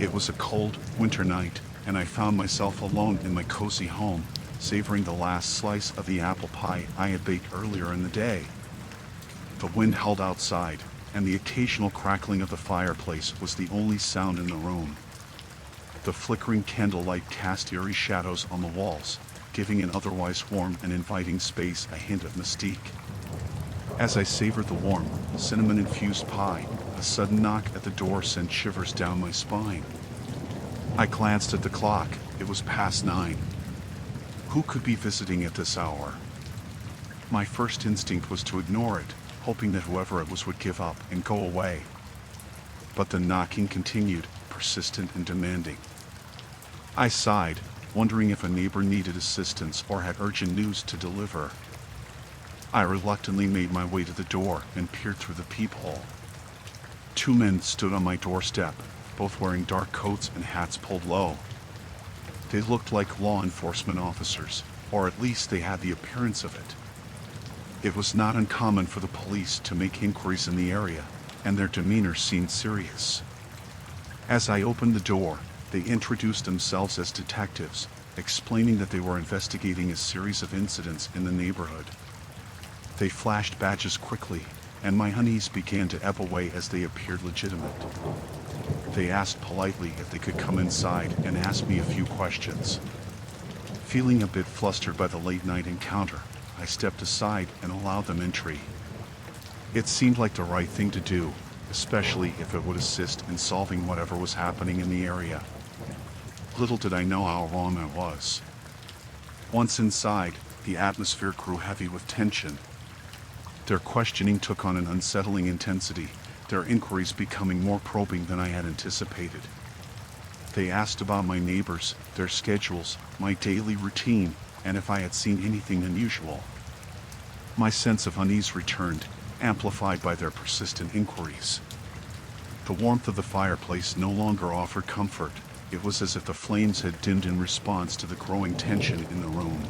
It was a cold, winter night, and I found myself alone in my cozy home, savoring the last slice of the apple pie I had baked earlier in the day. The wind howled outside, and the occasional crackling of the fireplace was the only sound in the room. The flickering candlelight cast eerie shadows on the walls, giving an otherwise warm and inviting space a hint of mystique. As I savored the warm, cinnamon-infused pie, a sudden knock at the door sent shivers down my spine. I glanced at the clock. It was past 9. Who could be visiting at this hour? My first instinct was to ignore it, hoping that whoever it was would give up and go away. But the knocking continued, persistent and demanding. I sighed, wondering if a neighbor needed assistance or had urgent news to deliver. I reluctantly made my way to the door and peered through the peephole. 2 men stood on my doorstep, both wearing dark coats and hats pulled low. They looked like law enforcement officers, or at least they had the appearance of it. It was not uncommon for the police to make inquiries in the area, and their demeanor seemed serious. As I opened the door, they introduced themselves as detectives, explaining that they were investigating a series of incidents in the neighborhood. They flashed badges quickly, and my unease began to ebb away as they appeared legitimate. They asked politely if they could come inside and asked me a few questions. Feeling a bit flustered by the late-night encounter, I stepped aside and allowed them entry. It seemed like the right thing to do, especially if it would assist in solving whatever was happening in the area. Little did I know how wrong I was. Once inside, the atmosphere grew heavy with tension. Their questioning took on an unsettling intensity, their inquiries becoming more probing than I had anticipated. They asked about my neighbors, their schedules, my daily routine, and if I had seen anything unusual. My sense of unease returned, amplified by their persistent inquiries. The warmth of the fireplace no longer offered comfort. It was as if the flames had dimmed in response to the growing tension in the room.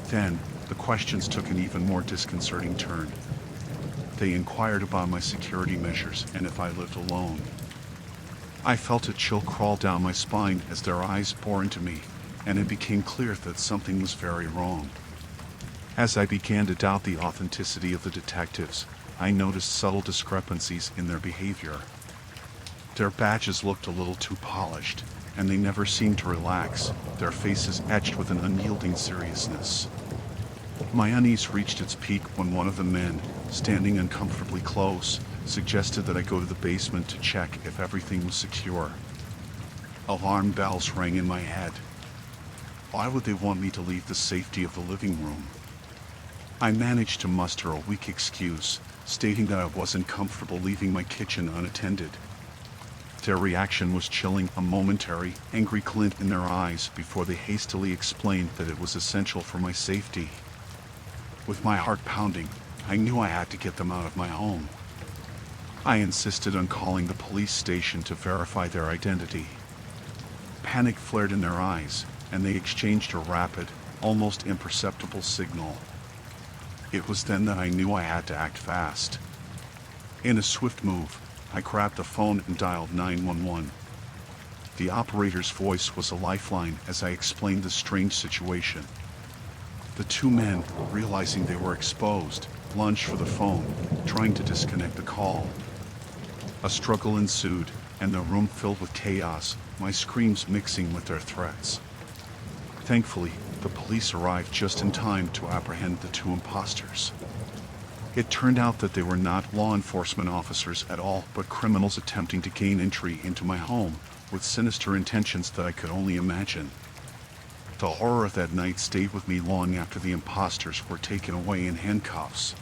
Then, the questions took an even more disconcerting turn. They inquired about my security measures and if I lived alone. I felt a chill crawl down my spine as their eyes bore into me, and it became clear that something was very wrong. As I began to doubt the authenticity of the detectives, I noticed subtle discrepancies in their behavior. Their badges looked a little too polished, and they never seemed to relax, their faces etched with an unyielding seriousness. My unease reached its peak when one of the men, standing uncomfortably close, suggested that I go to the basement to check if everything was secure. Alarm bells rang in my head. Why would they want me to leave the safety of the living room? I managed to muster a weak excuse, stating that I wasn't comfortable leaving my kitchen unattended. Their reaction was chilling, a momentary, angry glint in their eyes before they hastily explained that it was essential for my safety. With my heart pounding, I knew I had to get them out of my home. I insisted on calling the police station to verify their identity. Panic flared in their eyes, and they exchanged a rapid, almost imperceptible signal. It was then that I knew I had to act fast. In a swift move, I grabbed the phone and dialed 911. The operator's voice was a lifeline as I explained the strange situation. The 2 men, realizing they were exposed, lunged for the phone, trying to disconnect the call. A struggle ensued, and the room filled with chaos, my screams mixing with their threats. Thankfully, the police arrived just in time to apprehend the 2 imposters. It turned out that they were not law enforcement officers at all, but criminals attempting to gain entry into my home, with sinister intentions that I could only imagine. The horror of that night stayed with me long after the imposters were taken away in handcuffs.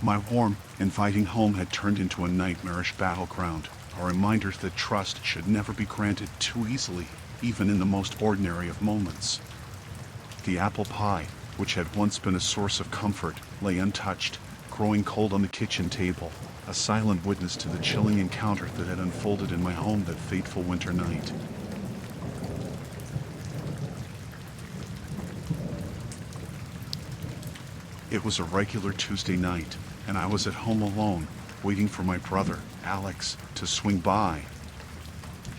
My warm, inviting home had turned into a nightmarish battleground, a reminder that trust should never be granted too easily, even in the most ordinary of moments. The apple pie, which had once been a source of comfort, lay untouched, growing cold on the kitchen table, a silent witness to the chilling encounter that had unfolded in my home that fateful winter night. It was a regular Tuesday night, and I was at home alone, waiting for my brother, Alex, to swing by.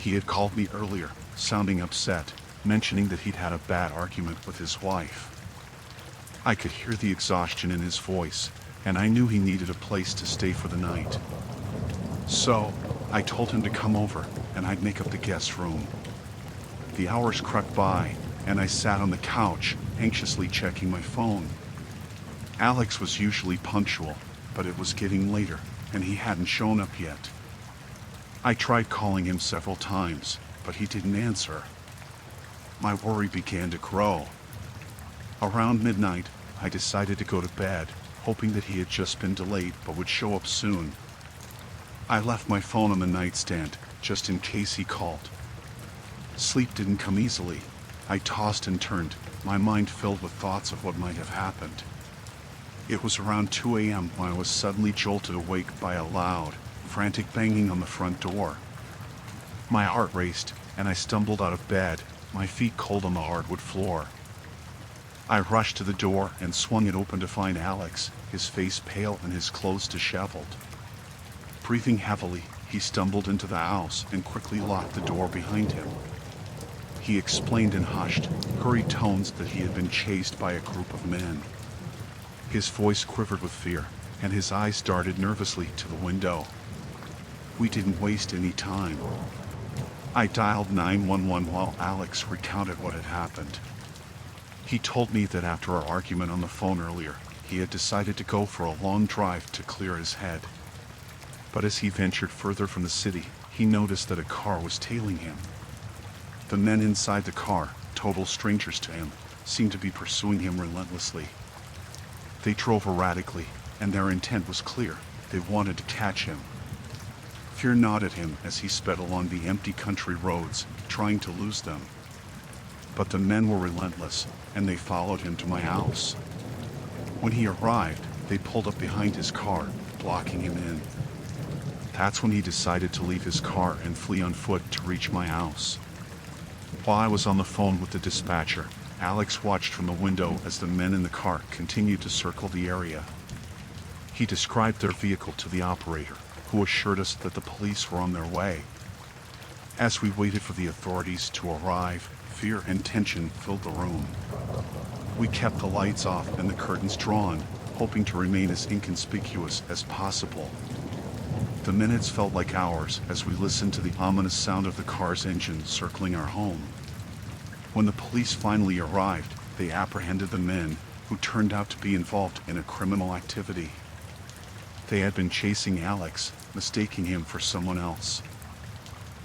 He had called me earlier, sounding upset, mentioning that he'd had a bad argument with his wife. I could hear the exhaustion in his voice, and I knew he needed a place to stay for the night. So, I told him to come over, and I'd make up the guest room. The hours crept by, and I sat on the couch, anxiously checking my phone. Alex was usually punctual, but it was getting later, and he hadn't shown up yet. I tried calling him several times, but he didn't answer. My worry began to grow. Around midnight, I decided to go to bed, hoping that he had just been delayed but would show up soon. I left my phone on the nightstand, just in case he called. Sleep didn't come easily. I tossed and turned, my mind filled with thoughts of what might have happened. It was around 2 a.m. when I was suddenly jolted awake by a loud, frantic banging on the front door. My heart raced, and I stumbled out of bed, my feet cold on the hardwood floor. I rushed to the door and swung it open to find Alex, his face pale and his clothes disheveled. Breathing heavily, he stumbled into the house and quickly locked the door behind him. He explained in hushed, hurried tones that he had been chased by a group of men. His voice quivered with fear, and his eyes darted nervously to the window. We didn't waste any time. I dialed 911 while Alex recounted what had happened. He told me that after our argument on the phone earlier, he had decided to go for a long drive to clear his head. But as he ventured further from the city, he noticed that a car was tailing him. The men inside the car, total strangers to him, seemed to be pursuing him relentlessly. They drove erratically, and their intent was clear. They wanted to catch him. Fear gnawed at him as he sped along the empty country roads, trying to lose them. But the men were relentless, and they followed him to my house. When he arrived, they pulled up behind his car, blocking him in. That's when he decided to leave his car and flee on foot to reach my house. While I was on the phone with the dispatcher, Alex watched from the window as the men in the car continued to circle the area. He described their vehicle to the operator, who assured us that the police were on their way. As we waited for the authorities to arrive, fear and tension filled the room. We kept the lights off and the curtains drawn, hoping to remain as inconspicuous as possible. The minutes felt like hours as we listened to the ominous sound of the car's engine circling our home. When the police finally arrived, they apprehended the men, who turned out to be involved in a criminal activity. They had been chasing Alex, mistaking him for someone else.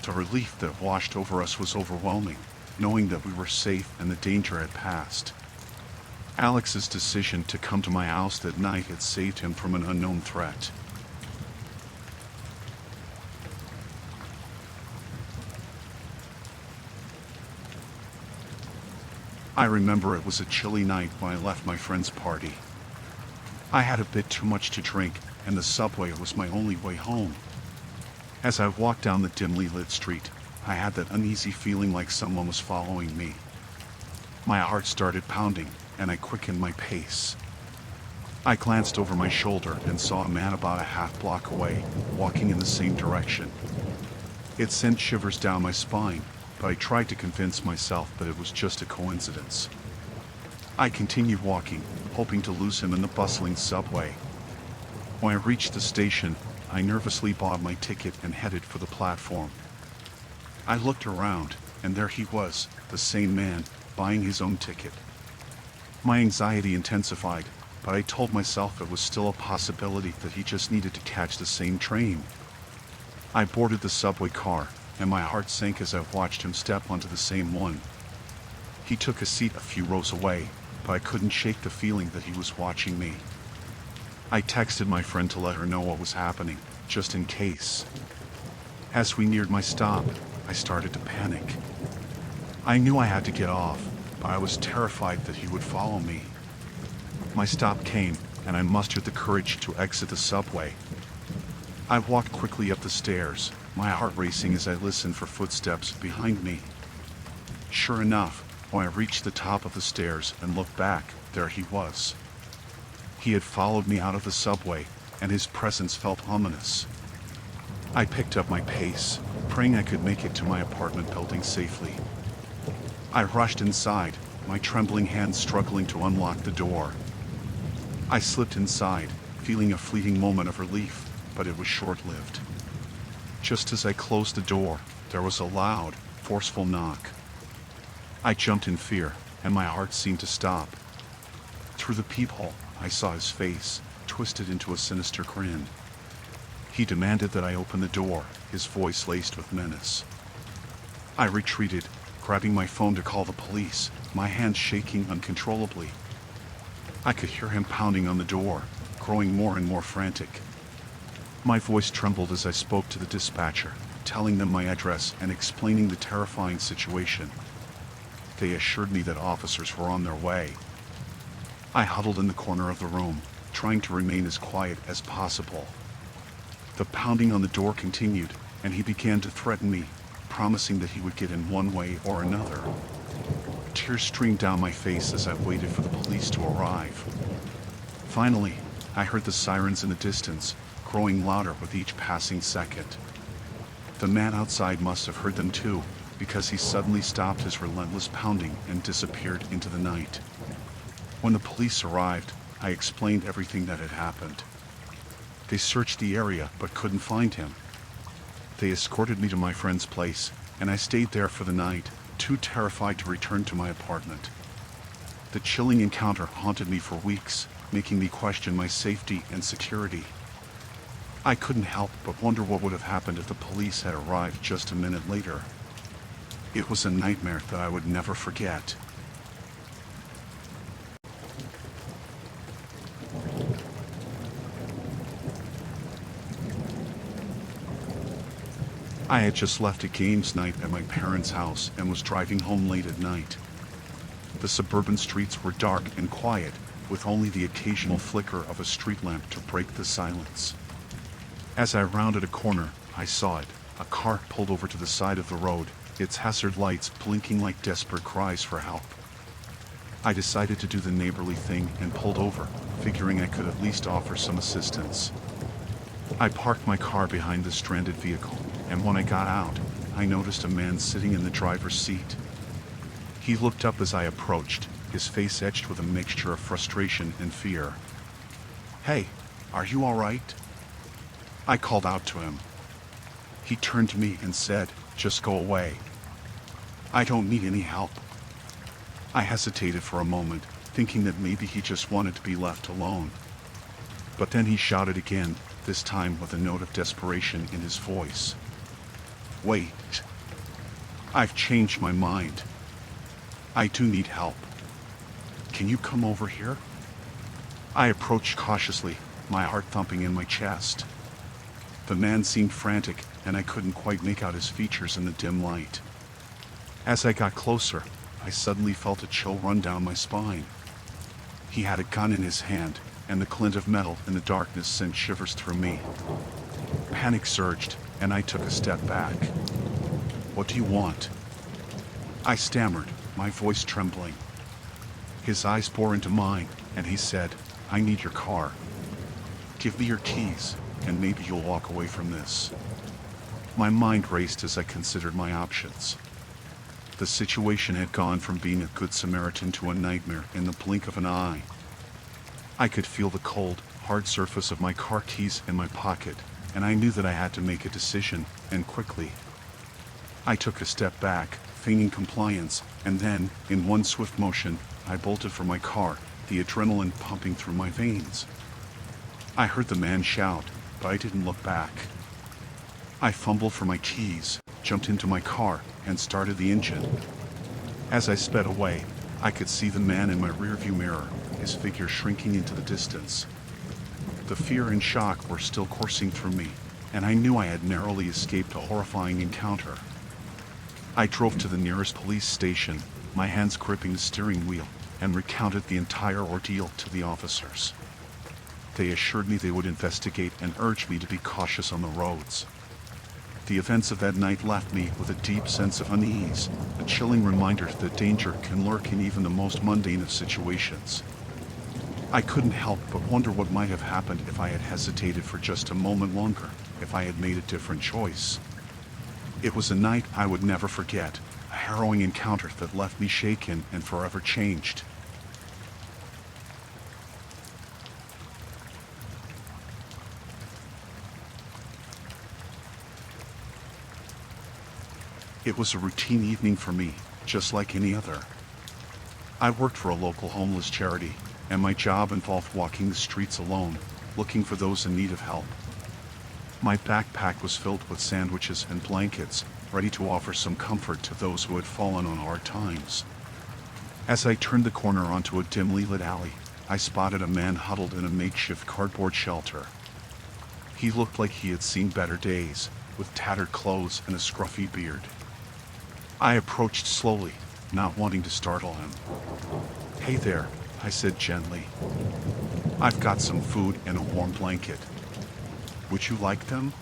The relief that washed over us was overwhelming, knowing that we were safe and the danger had passed. Alex's decision to come to my house that night had saved him from an unknown threat. I remember it was a chilly night when I left my friend's party. I had a bit too much to drink, and the subway was my only way home. As I walked down the dimly lit street, I had that uneasy feeling like someone was following me. My heart started pounding, and I quickened my pace. I glanced over my shoulder and saw a man about a half block away, walking in the same direction. It sent shivers down my spine, but I tried to convince myself that it was just a coincidence. I continued walking, hoping to lose him in the bustling subway. When I reached the station, I nervously bought my ticket and headed for the platform. I looked around, and there he was, the same man, buying his own ticket. My anxiety intensified, but I told myself it was still a possibility that he just needed to catch the same train. I boarded the subway car, and my heart sank as I watched him step onto the same one. He took a seat a few rows away, but I couldn't shake the feeling that he was watching me. I texted my friend to let her know what was happening, just in case. As we neared my stop, I started to panic. I knew I had to get off, but I was terrified that he would follow me. My stop came, and I mustered the courage to exit the subway. I walked quickly up the stairs, my heart racing as I listened for footsteps behind me. Sure enough, when I reached the top of the stairs and looked back, there he was. He had followed me out of the subway, and his presence felt ominous. I picked up my pace, praying I could make it to my apartment building safely. I rushed inside, my trembling hands struggling to unlock the door. I slipped inside, feeling a fleeting moment of relief, but it was short-lived. Just as I closed the door, there was a loud, forceful knock. I jumped in fear, and my heart seemed to stop. Through the peephole, I saw his face, twisted into a sinister grin. He demanded that I open the door, his voice laced with menace. I retreated, grabbing my phone to call the police, my hands shaking uncontrollably. I could hear him pounding on the door, growing more and more frantic. My voice trembled as I spoke to the dispatcher, telling them my address and explaining the terrifying situation. They assured me that officers were on their way. I huddled in the corner of the room, trying to remain as quiet as possible. The pounding on the door continued, and he began to threaten me, promising that he would get in one way or another. Tears streamed down my face as I waited for the police to arrive. Finally, I heard the sirens in the distance, growing louder with each passing second. The man outside must have heard them too, because he suddenly stopped his relentless pounding and disappeared into the night. When the police arrived, I explained everything that had happened. They searched the area but couldn't find him. They escorted me to my friend's place, and I stayed there for the night, too terrified to return to my apartment. The chilling encounter haunted me for weeks, making me question my safety and security. I couldn't help but wonder what would have happened if the police had arrived just a minute later. It was a nightmare that I would never forget. I had just left a games night at my parents' house and was driving home late at night. The suburban streets were dark and quiet, with only the occasional flicker of a street lamp to break the silence. As I rounded a corner, I saw it, a car pulled over to the side of the road, its hazard lights blinking like desperate cries for help. I decided to do the neighborly thing and pulled over, figuring I could at least offer some assistance. I parked my car behind the stranded vehicle, and when I got out, I noticed a man sitting in the driver's seat. He looked up as I approached, his face etched with a mixture of frustration and fear. "Hey, are you all right?" I called out to him. He turned to me and said, "Just go away. I don't need any help." I hesitated for a moment, thinking that maybe he just wanted to be left alone. But then he shouted again, this time with a note of desperation in his voice. "Wait. I've changed my mind. I do need help. Can you come over here?" I approached cautiously, my heart thumping in my chest. The man seemed frantic, and I couldn't quite make out his features in the dim light. As I got closer, I suddenly felt a chill run down my spine. He had a gun in his hand, and the glint of metal in the darkness sent shivers through me. Panic surged, and I took a step back. "What do you want?" I stammered, my voice trembling. His eyes bore into mine, and he said, "I need your car. Give me your keys, and maybe you'll walk away from this." My mind raced as I considered my options. The situation had gone from being a Good Samaritan to a nightmare in the blink of an eye. I could feel the cold, hard surface of my car keys in my pocket, and I knew that I had to make a decision, and quickly. I took a step back, feigning compliance, and then, in one swift motion, I bolted for my car, the adrenaline pumping through my veins. I heard the man shout, but I didn't look back. I fumbled for my keys, jumped into my car, and started the engine. As I sped away, I could see the man in my rearview mirror, his figure shrinking into the distance. The fear and shock were still coursing through me, and I knew I had narrowly escaped a horrifying encounter. I drove to the nearest police station, my hands gripping the steering wheel, and recounted the entire ordeal to the officers. They assured me they would investigate and urged me to be cautious on the roads. The events of that night left me with a deep sense of unease, a chilling reminder that danger can lurk in even the most mundane of situations. I couldn't help but wonder what might have happened if I had hesitated for just a moment longer. if I had made a different choice. It was a night I would never forget, a harrowing encounter that left me shaken and forever changed. It was a routine evening for me, just like any other. I worked for a local homeless charity, and my job involved walking the streets alone, looking for those in need of help. My backpack was filled with sandwiches and blankets, ready to offer some comfort to those who had fallen on hard times. As I turned the corner onto a dimly lit alley, I spotted a man huddled in a makeshift cardboard shelter. He looked like he had seen better days, with tattered clothes and a scruffy beard. I approached slowly, not wanting to startle him. "Hey there," I said gently. "I've got some food and a warm blanket. Would you like them?"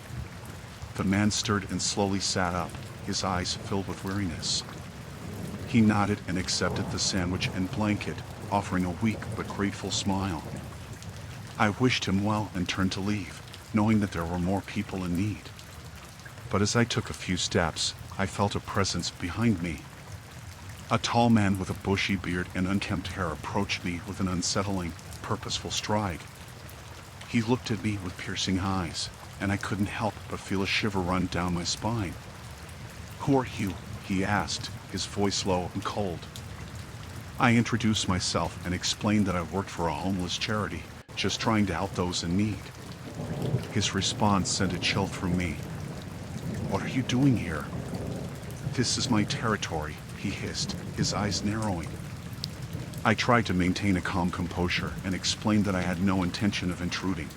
The man stirred and slowly sat up, his eyes filled with weariness. He nodded and accepted the sandwich and blanket, offering a weak but grateful smile. I wished him well and turned to leave, knowing that there were more people in need. But as I took a few steps, I felt a presence behind me. A tall man with a bushy beard and unkempt hair approached me with an unsettling, purposeful stride. He looked at me with piercing eyes, and I couldn't help but feel a shiver run down my spine. "Who are you?" he asked, his voice low and cold. I introduced myself and explained that I worked for a homeless charity, just trying to help those in need. His response sent a chill through me. "What are you doing here?" "This is my territory," he hissed, his eyes narrowing. I tried to maintain a calm composure and explained that I had no intention of intruding.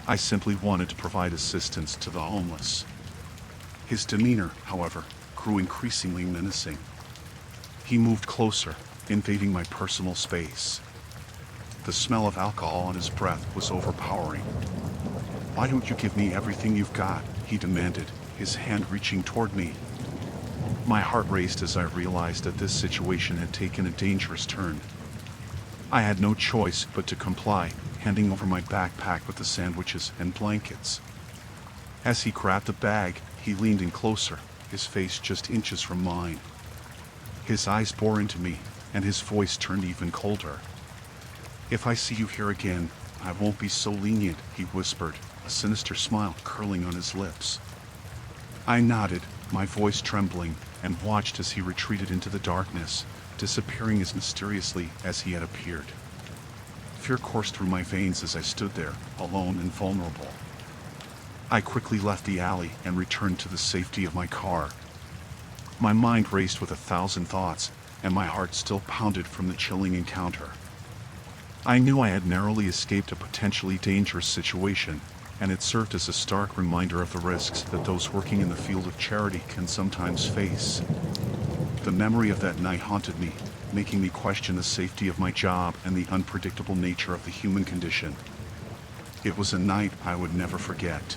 I simply wanted to provide assistance to the homeless. His demeanor, however, grew increasingly menacing. He moved closer, invading my personal space. The smell of alcohol on his breath was overpowering. "Why don't you give me everything you've got?" he demanded, his hand reaching toward me. My heart raced as I realized that this situation had taken a dangerous turn. I had no choice but to comply, handing over my backpack with the sandwiches and blankets. As he grabbed the bag, he leaned in closer, his face just inches from mine. His eyes bore into me, and his voice turned even colder. "If I see you here again, I won't be so lenient," he whispered, a sinister smile curling on his lips. I nodded, my voice trembling, and watched as he retreated into the darkness, disappearing as mysteriously as he had appeared. Fear coursed through my veins as I stood there, alone and vulnerable. I quickly left the alley and returned to the safety of my car. My mind raced with 1,000 thoughts, and my heart still pounded from the chilling encounter. I knew I had narrowly escaped a potentially dangerous situation, and it served as a stark reminder of the risks that those working in the field of charity can sometimes face. The memory of that night haunted me, making me question the safety of my job and the unpredictable nature of the human condition. It was a night I would never forget.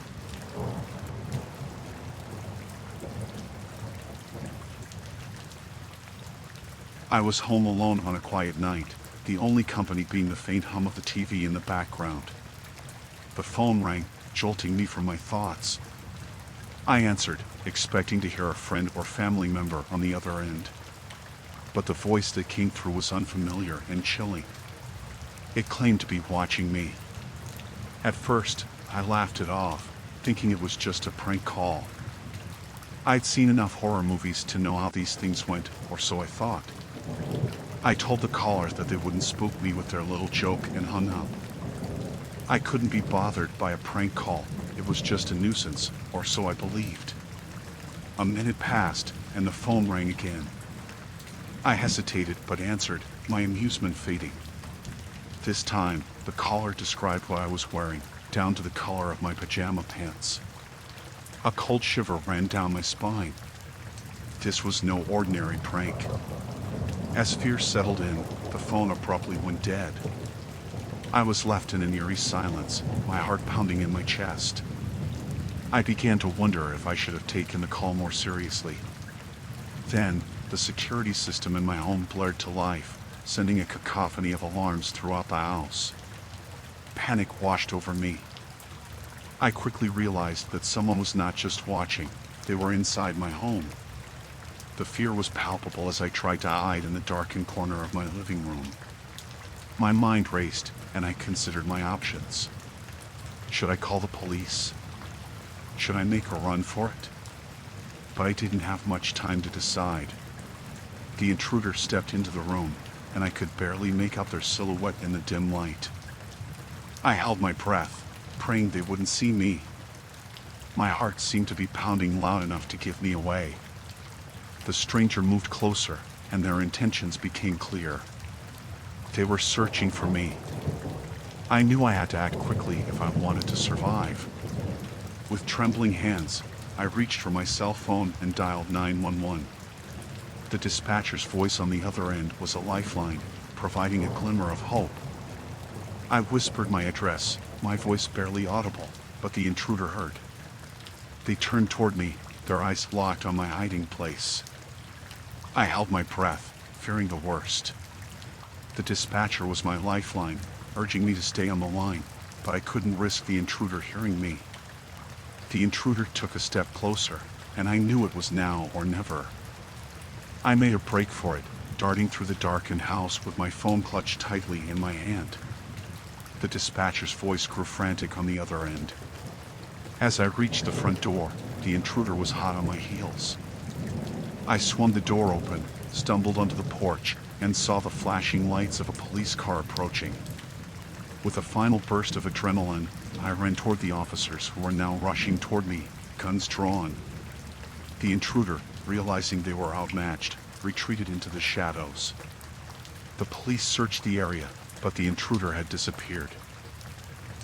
I was home alone on a quiet night, the only company being the faint hum of the TV in the background. The phone rang, jolting me from my thoughts. I answered, expecting to hear a friend or family member on the other end. But the voice that came through was unfamiliar and chilling. It claimed to be watching me. At first, I laughed it off, thinking it was just a prank call. I'd seen enough horror movies to know how these things went, or so I thought. I told the caller that they wouldn't spook me with their little joke and hung up. I couldn't be bothered by a prank call. It was just a nuisance, or so I believed. A minute passed, and the phone rang again. I hesitated but answered, my amusement fading. This time, the caller described what I was wearing, down to the color of my pajama pants. A cold shiver ran down my spine. This was no ordinary prank. As fear settled in, the phone abruptly went dead. I was left in an eerie silence, my heart pounding in my chest. I began to wonder if I should have taken the call more seriously. Then, the security system in my home blared to life, sending a cacophony of alarms throughout the house. Panic washed over me. I quickly realized that someone was not just watching, they were inside my home. The fear was palpable as I tried to hide in the darkened corner of my living room. My mind raced, and I considered my options. Should I call the police? Should I make a run for it? But I didn't have much time to decide. The intruder stepped into the room, and I could barely make out their silhouette in the dim light. I held my breath, praying they wouldn't see me. My heart seemed to be pounding loud enough to give me away. The stranger moved closer, and their intentions became clear. They were searching for me. I knew I had to act quickly if I wanted to survive. With trembling hands, I reached for my cell phone and dialed 911. The dispatcher's voice on the other end was a lifeline, providing a glimmer of hope. I whispered my address, my voice barely audible, but the intruder heard. They turned toward me, their eyes locked on my hiding place. I held my breath, fearing the worst. The dispatcher was my lifeline, urging me to stay on the line, but I couldn't risk the intruder hearing me. The intruder took a step closer, and I knew it was now or never. I made a break for it, darting through the darkened house with my phone clutched tightly in my hand. The dispatcher's voice grew frantic on the other end. As I reached the front door, the intruder was hot on my heels. I swung the door open, stumbled onto the porch, and saw the flashing lights of a police car approaching. With a final burst of adrenaline, I ran toward the officers who were now rushing toward me, guns drawn. The intruder, realizing they were outmatched, retreated into the shadows. The police searched the area, but the intruder had disappeared.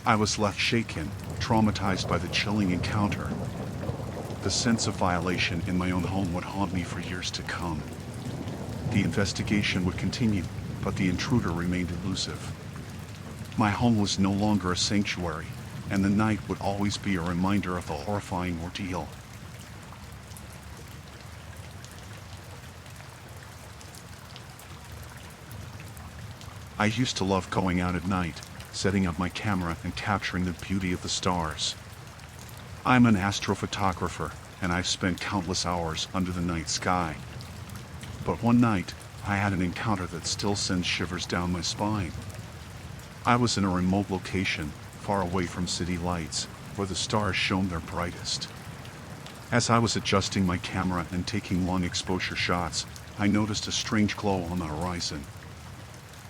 I was left shaken, traumatized by the chilling encounter. The sense of violation in my own home would haunt me for years to come. The investigation would continue, but the intruder remained elusive. My home was no longer a sanctuary, and the night would always be a reminder of the horrifying ordeal. I used to love going out at night, setting up my camera and capturing the beauty of the stars. I'm an astrophotographer, and I've spent countless hours under the night sky. But one night, I had an encounter that still sends shivers down my spine. I was in a remote location, far away from city lights, where the stars shone their brightest. As I was adjusting my camera and taking long exposure shots, I noticed a strange glow on the horizon.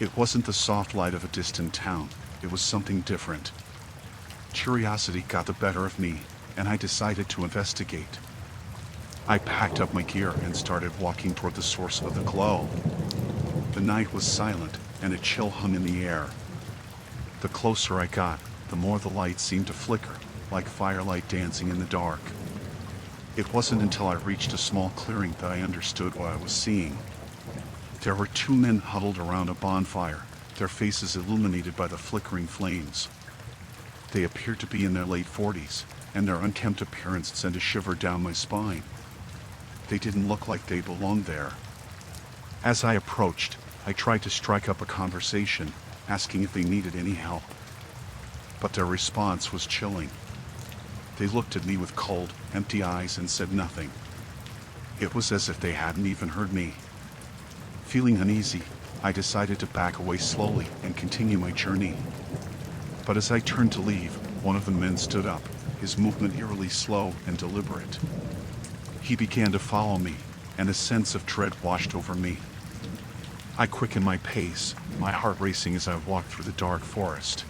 It wasn't the soft light of a distant town, it was something different. Curiosity got the better of me, and I decided to investigate. I packed up my gear and started walking toward the source of the glow. The night was silent, and a chill hung in the air. The closer I got, the more the light seemed to flicker, like firelight dancing in the dark. It wasn't until I reached a small clearing that I understood what I was seeing. There were two men huddled around a bonfire, their faces illuminated by the flickering flames. They appeared to be in their late 40s, and their unkempt appearance sent a shiver down my spine. They didn't look like they belonged there. As I approached, I tried to strike up a conversation, asking if they needed any help. But their response was chilling. They looked at me with cold, empty eyes and said nothing. It was as if they hadn't even heard me. Feeling uneasy, I decided to back away slowly and continue my journey. But as I turned to leave, one of the men stood up, his movement eerily slow and deliberate. He began to follow me, and a sense of dread washed over me. I quickened my pace, my heart racing as I walked through the dark forest.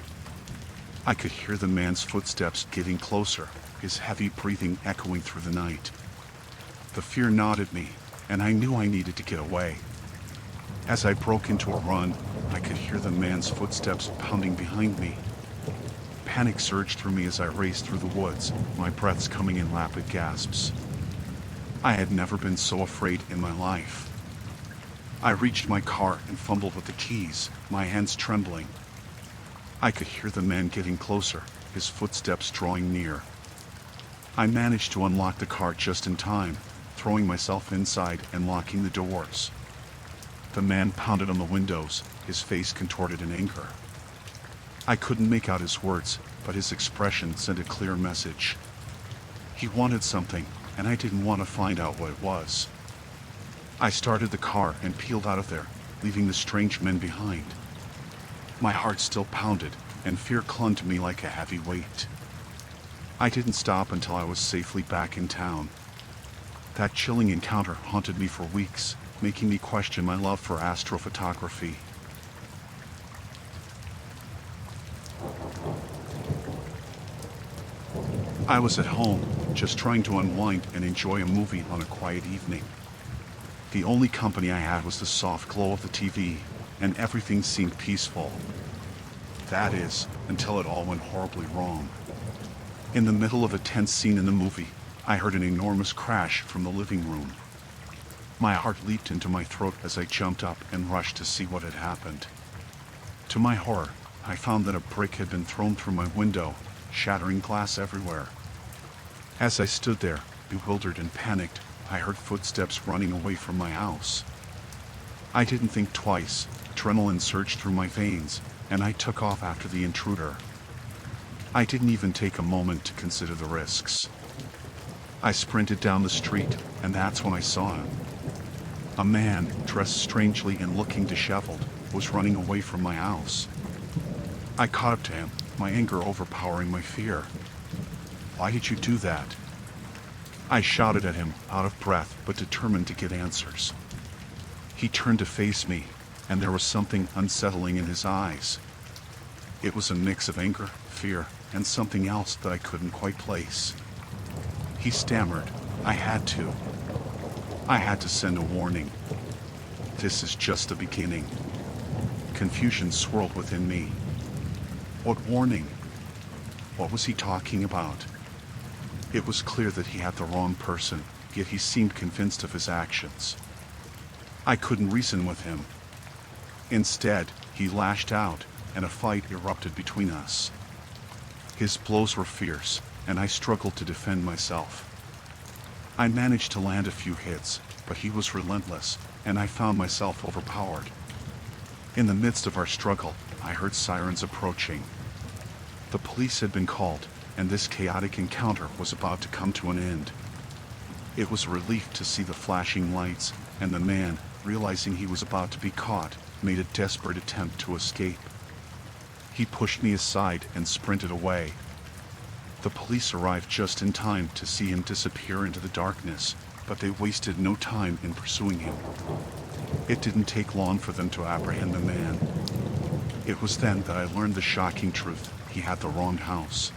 I could hear the man's footsteps getting closer, his heavy breathing echoing through the night. The fear gnawed at me, and I knew I needed to get away. As I broke into a run, I could hear the man's footsteps pounding behind me. Panic surged through me as I raced through the woods, my breaths coming in rapid gasps. I had never been so afraid in my life. I reached my car and fumbled with the keys, my hands trembling. I could hear the man getting closer, his footsteps drawing near. I managed to unlock the car just in time, throwing myself inside and locking the doors. The man pounded on the windows, his face contorted in anger. I couldn't make out his words, but his expression sent a clear message. He wanted something, and I didn't want to find out what it was. I started the car and peeled out of there, leaving the strange men behind. My heart still pounded, and fear clung to me like a heavy weight. I didn't stop until I was safely back in town. That chilling encounter haunted me for weeks, making me question my love for astrophotography. I was at home, just trying to unwind and enjoy a movie on a quiet evening. The only company I had was the soft glow of the TV, and everything seemed peaceful. That is, until it all went horribly wrong. In the middle of a tense scene in the movie, I heard an enormous crash from the living room. My heart leaped into my throat as I jumped up and rushed to see what had happened. To my horror, I found that a brick had been thrown through my window, shattering glass everywhere. As I stood there, bewildered and panicked, I heard footsteps running away from my house. I didn't think twice. Adrenaline surged through my veins, and I took off after the intruder. I didn't even take a moment to consider the risks. I sprinted down the street, and that's when I saw him. A man, dressed strangely and looking disheveled, was running away from my house. I caught up to him, my anger overpowering my fear. "Why did you do that?" I shouted at him, out of breath but determined to get answers. He turned to face me, and there was something unsettling in his eyes. It was a mix of anger, fear, and something else that I couldn't quite place. He stammered, I had to send a warning. This is just the beginning." Confusion swirled within me. What warning? What was he talking about? It was clear that he had the wrong person, yet he seemed convinced of his actions. I couldn't reason with him. Instead, he lashed out, and a fight erupted between us. His blows were fierce, and I struggled to defend myself. I managed to land a few hits, but he was relentless, and I found myself overpowered. In the midst of our struggle, I heard sirens approaching. The police had been called, and this chaotic encounter was about to come to an end. It was a relief to see the flashing lights, and the man, realizing he was about to be caught, made a desperate attempt to escape. He pushed me aside and sprinted away. The police arrived just in time to see him disappear into the darkness, but they wasted no time in pursuing him. It didn't take long for them to apprehend the man. It was then that I learned the shocking truth: he had the wrong house.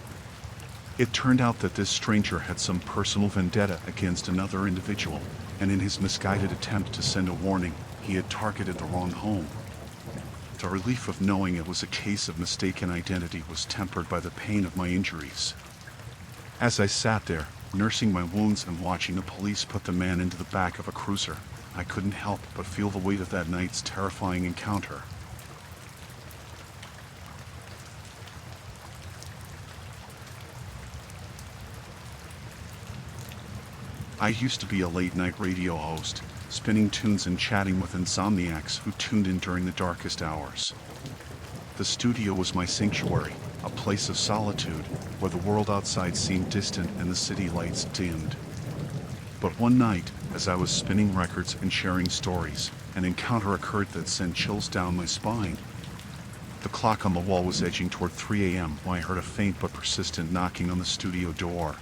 It turned out that this stranger had some personal vendetta against another individual, and in his misguided attempt to send a warning, he had targeted the wrong home. The relief of knowing it was a case of mistaken identity was tempered by the pain of my injuries. As I sat there, nursing my wounds and watching the police put the man into the back of a cruiser, I couldn't help but feel the weight of that night's terrifying encounter. I used to be a late-night radio host, spinning tunes and chatting with insomniacs who tuned in during the darkest hours. The studio was my sanctuary, a place of solitude, where the world outside seemed distant and the city lights dimmed. But one night, as I was spinning records and sharing stories, an encounter occurred that sent chills down my spine. The clock on the wall was edging toward 3 a.m. when I heard a faint but persistent knocking on the studio door.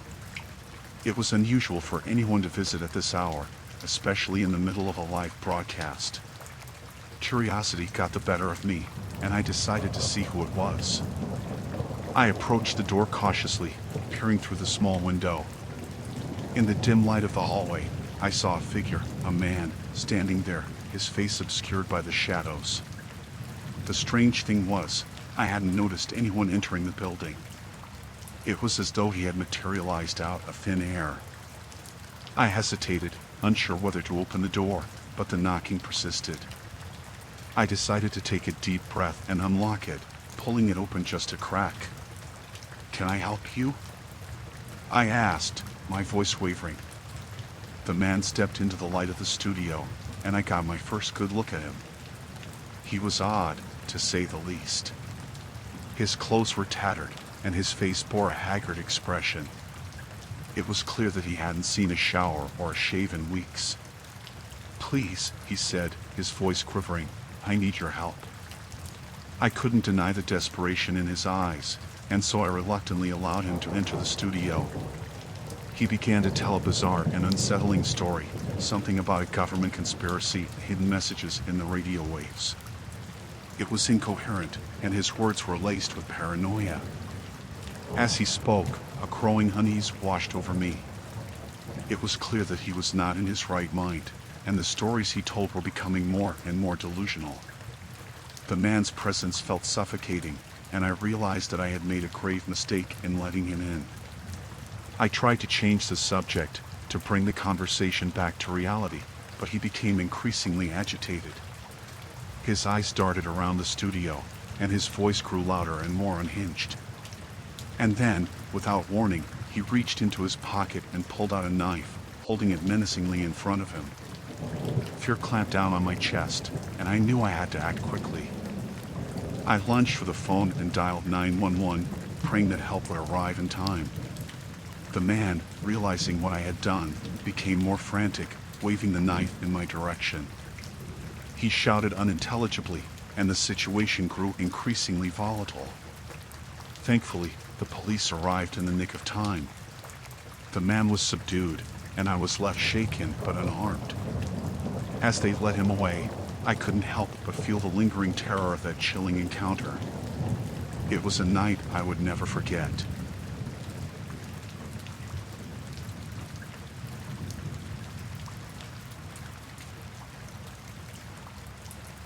It was unusual for anyone to visit at this hour, especially in the middle of a live broadcast. Curiosity got the better of me, and I decided to see who it was. I approached the door cautiously, peering through the small window. In the dim light of the hallway, I saw a figure, a man, standing there, his face obscured by the shadows. The strange thing was, I hadn't noticed anyone entering the building. It was as though he had materialized out of thin air. I hesitated, unsure whether to open the door, but the knocking persisted. I decided to take a deep breath and unlock it, pulling it open just a crack. "Can I help you?" I asked, my voice wavering. The man stepped into the light of the studio, and I got my first good look at him. He was odd, to say the least. His clothes were tattered, and his face bore a haggard expression. It was clear that he hadn't seen a shower or a shave in weeks. "Please," he said, his voice quivering, "I need your help." I couldn't deny the desperation in his eyes, and so I reluctantly allowed him to enter the studio. He began to tell a bizarre and unsettling story, something about a government conspiracy, hidden messages in the radio waves. It was incoherent, and his words were laced with paranoia. As he spoke, a growing unease washed over me. It was clear that he was not in his right mind, and the stories he told were becoming more and more delusional. The man's presence felt suffocating, and I realized that I had made a grave mistake in letting him in. I tried to change the subject, to bring the conversation back to reality, but he became increasingly agitated. His eyes darted around the studio, and his voice grew louder and more unhinged. And then, without warning, he reached into his pocket and pulled out a knife, holding it menacingly in front of him. Fear clamped down on my chest, and I knew I had to act quickly. I lunged for the phone and dialed 911, praying that help would arrive in time. The man, realizing what I had done, became more frantic, waving the knife in my direction. He shouted unintelligibly, and the situation grew increasingly volatile. Thankfully, the police arrived in the nick of time. The man was subdued, and I was left shaken but unharmed. As they led him away, I couldn't help but feel the lingering terror of that chilling encounter. It was a night I would never forget.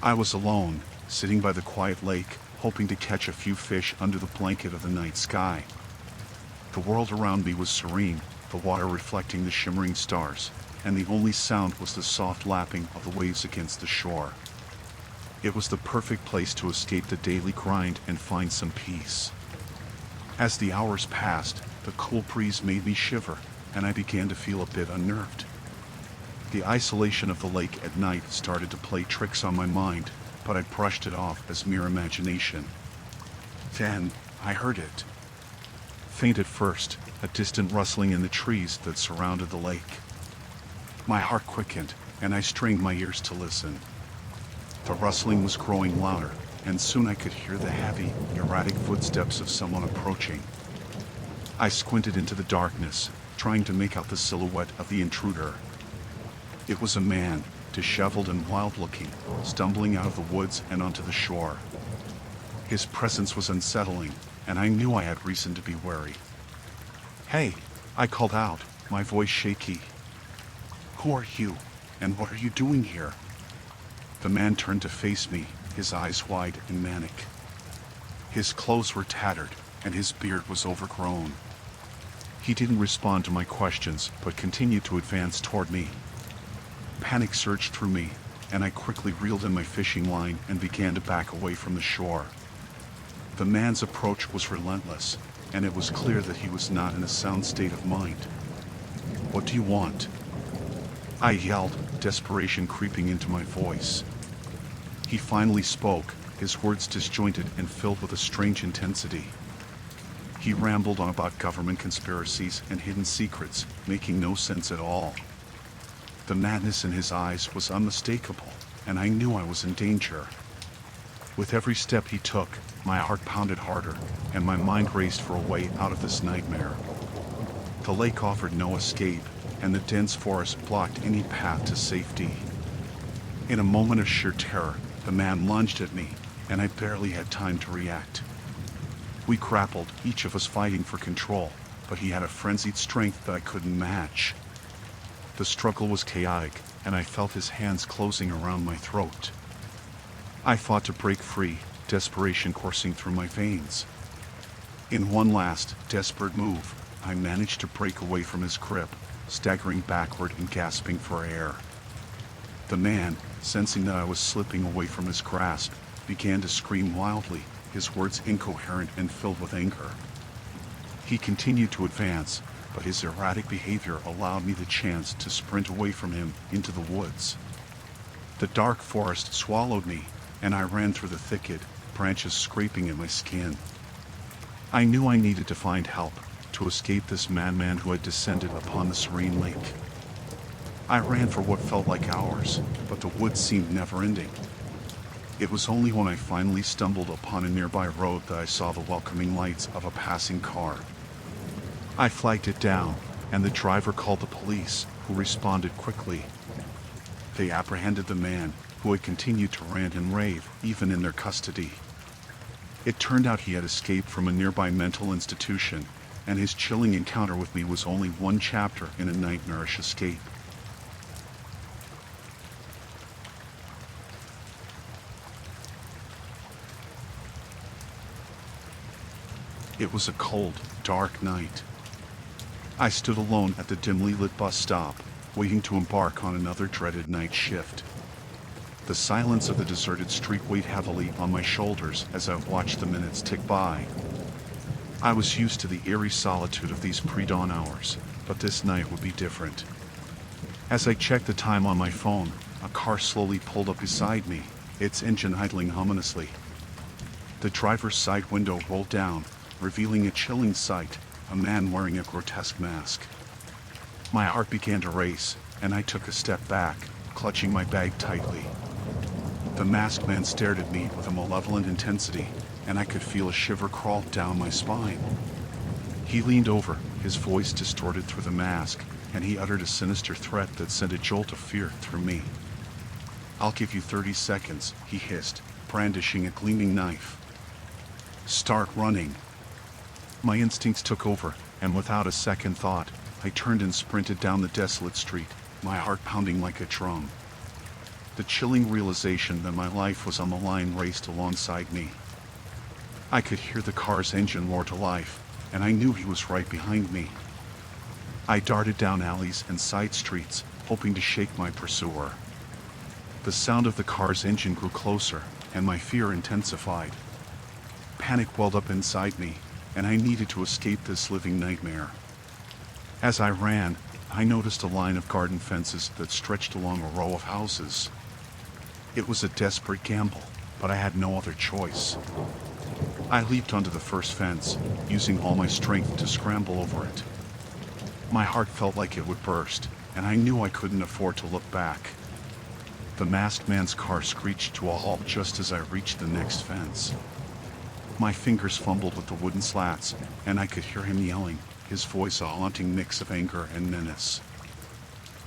I was alone, sitting by the quiet lake, hoping to catch a few fish under the blanket of the night sky. The world around me was serene, the water reflecting the shimmering stars, and the only sound was the soft lapping of the waves against the shore. It was the perfect place to escape the daily grind and find some peace. As the hours passed, the cool breeze made me shiver, and I began to feel a bit unnerved. The isolation of the lake at night started to play tricks on my mind, but I brushed it off as mere imagination. Then, I heard it. Faint at first, a distant rustling in the trees that surrounded the lake. My heart quickened, and I strained my ears to listen. The rustling was growing louder, and soon I could hear the heavy, erratic footsteps of someone approaching. I squinted into the darkness, trying to make out the silhouette of the intruder. It was a man, disheveled and wild-looking, stumbling out of the woods and onto the shore. His presence was unsettling, and I knew I had reason to be wary. "Hey," I called out, my voice shaky. "Who are you, and what are you doing here?" The man turned to face me, his eyes wide and manic. His clothes were tattered, and his beard was overgrown. He didn't respond to my questions, but continued to advance toward me. Panic surged through me, and I quickly reeled in my fishing line and began to back away from the shore. The man's approach was relentless, and it was clear that he was not in a sound state of mind. "What do you want?" I yelled, desperation creeping into my voice. He finally spoke, his words disjointed and filled with a strange intensity. He rambled on about government conspiracies and hidden secrets, making no sense at all. The madness in his eyes was unmistakable, and I knew I was in danger. With every step he took, my heart pounded harder, and my mind raced for a way out of this nightmare. The lake offered no escape, and the dense forest blocked any path to safety. In a moment of sheer terror, the man lunged at me, and I barely had time to react. We grappled, each of us fighting for control, but he had a frenzied strength that I couldn't match. The struggle was chaotic, and I felt his hands closing around my throat. I fought to break free, desperation coursing through my veins. In one last, desperate move, I managed to break away from his grip, staggering backward and gasping for air. The man, sensing that I was slipping away from his grasp, began to scream wildly, his words incoherent and filled with anger. He continued to advance, but his erratic behavior allowed me the chance to sprint away from him into the woods. The dark forest swallowed me, and I ran through the thicket, branches scraping at my skin. I knew I needed to find help, to escape this madman who had descended upon the serene lake. I ran for what felt like hours, but the woods seemed never-ending. It was only when I finally stumbled upon a nearby road that I saw the welcoming lights of a passing car. I flagged it down, and the driver called the police, who responded quickly. They apprehended the man, who had continued to rant and rave, even in their custody. It turned out he had escaped from a nearby mental institution, and his chilling encounter with me was only one chapter in a nightmarish escape. It was a cold, dark night. I stood alone at the dimly lit bus stop, waiting to embark on another dreaded night shift. The silence of the deserted street weighed heavily on my shoulders as I watched the minutes tick by. I was used to the eerie solitude of these pre-dawn hours, but this night would be different. As I checked the time on my phone, a car slowly pulled up beside me, its engine idling ominously. The driver's side window rolled down, revealing a chilling sight, a man wearing a grotesque mask. My heart began to race, and I took a step back, clutching my bag tightly. The masked man stared at me with a malevolent intensity, and I could feel a shiver crawl down my spine. He leaned over, his voice distorted through the mask, and he uttered a sinister threat that sent a jolt of fear through me. "I'll give you 30 seconds, he hissed, brandishing a gleaming knife. "Start running." My instincts took over, and without a second thought, I turned and sprinted down the desolate street, my heart pounding like a drum. The chilling realization that my life was on the line raced alongside me. I could hear the car's engine roar to life, and I knew he was right behind me. I darted down alleys and side streets, hoping to shake my pursuer. The sound of the car's engine grew closer, and my fear intensified. Panic welled up inside me, and I needed to escape this living nightmare. As I ran, I noticed a line of garden fences that stretched along a row of houses. It was a desperate gamble, but I had no other choice. I leaped onto the first fence, using all my strength to scramble over it. My heart felt like it would burst, and I knew I couldn't afford to look back. The masked man's car screeched to a halt just as I reached the next fence. My fingers fumbled with the wooden slats, and I could hear him yelling, his voice a haunting mix of anger and menace.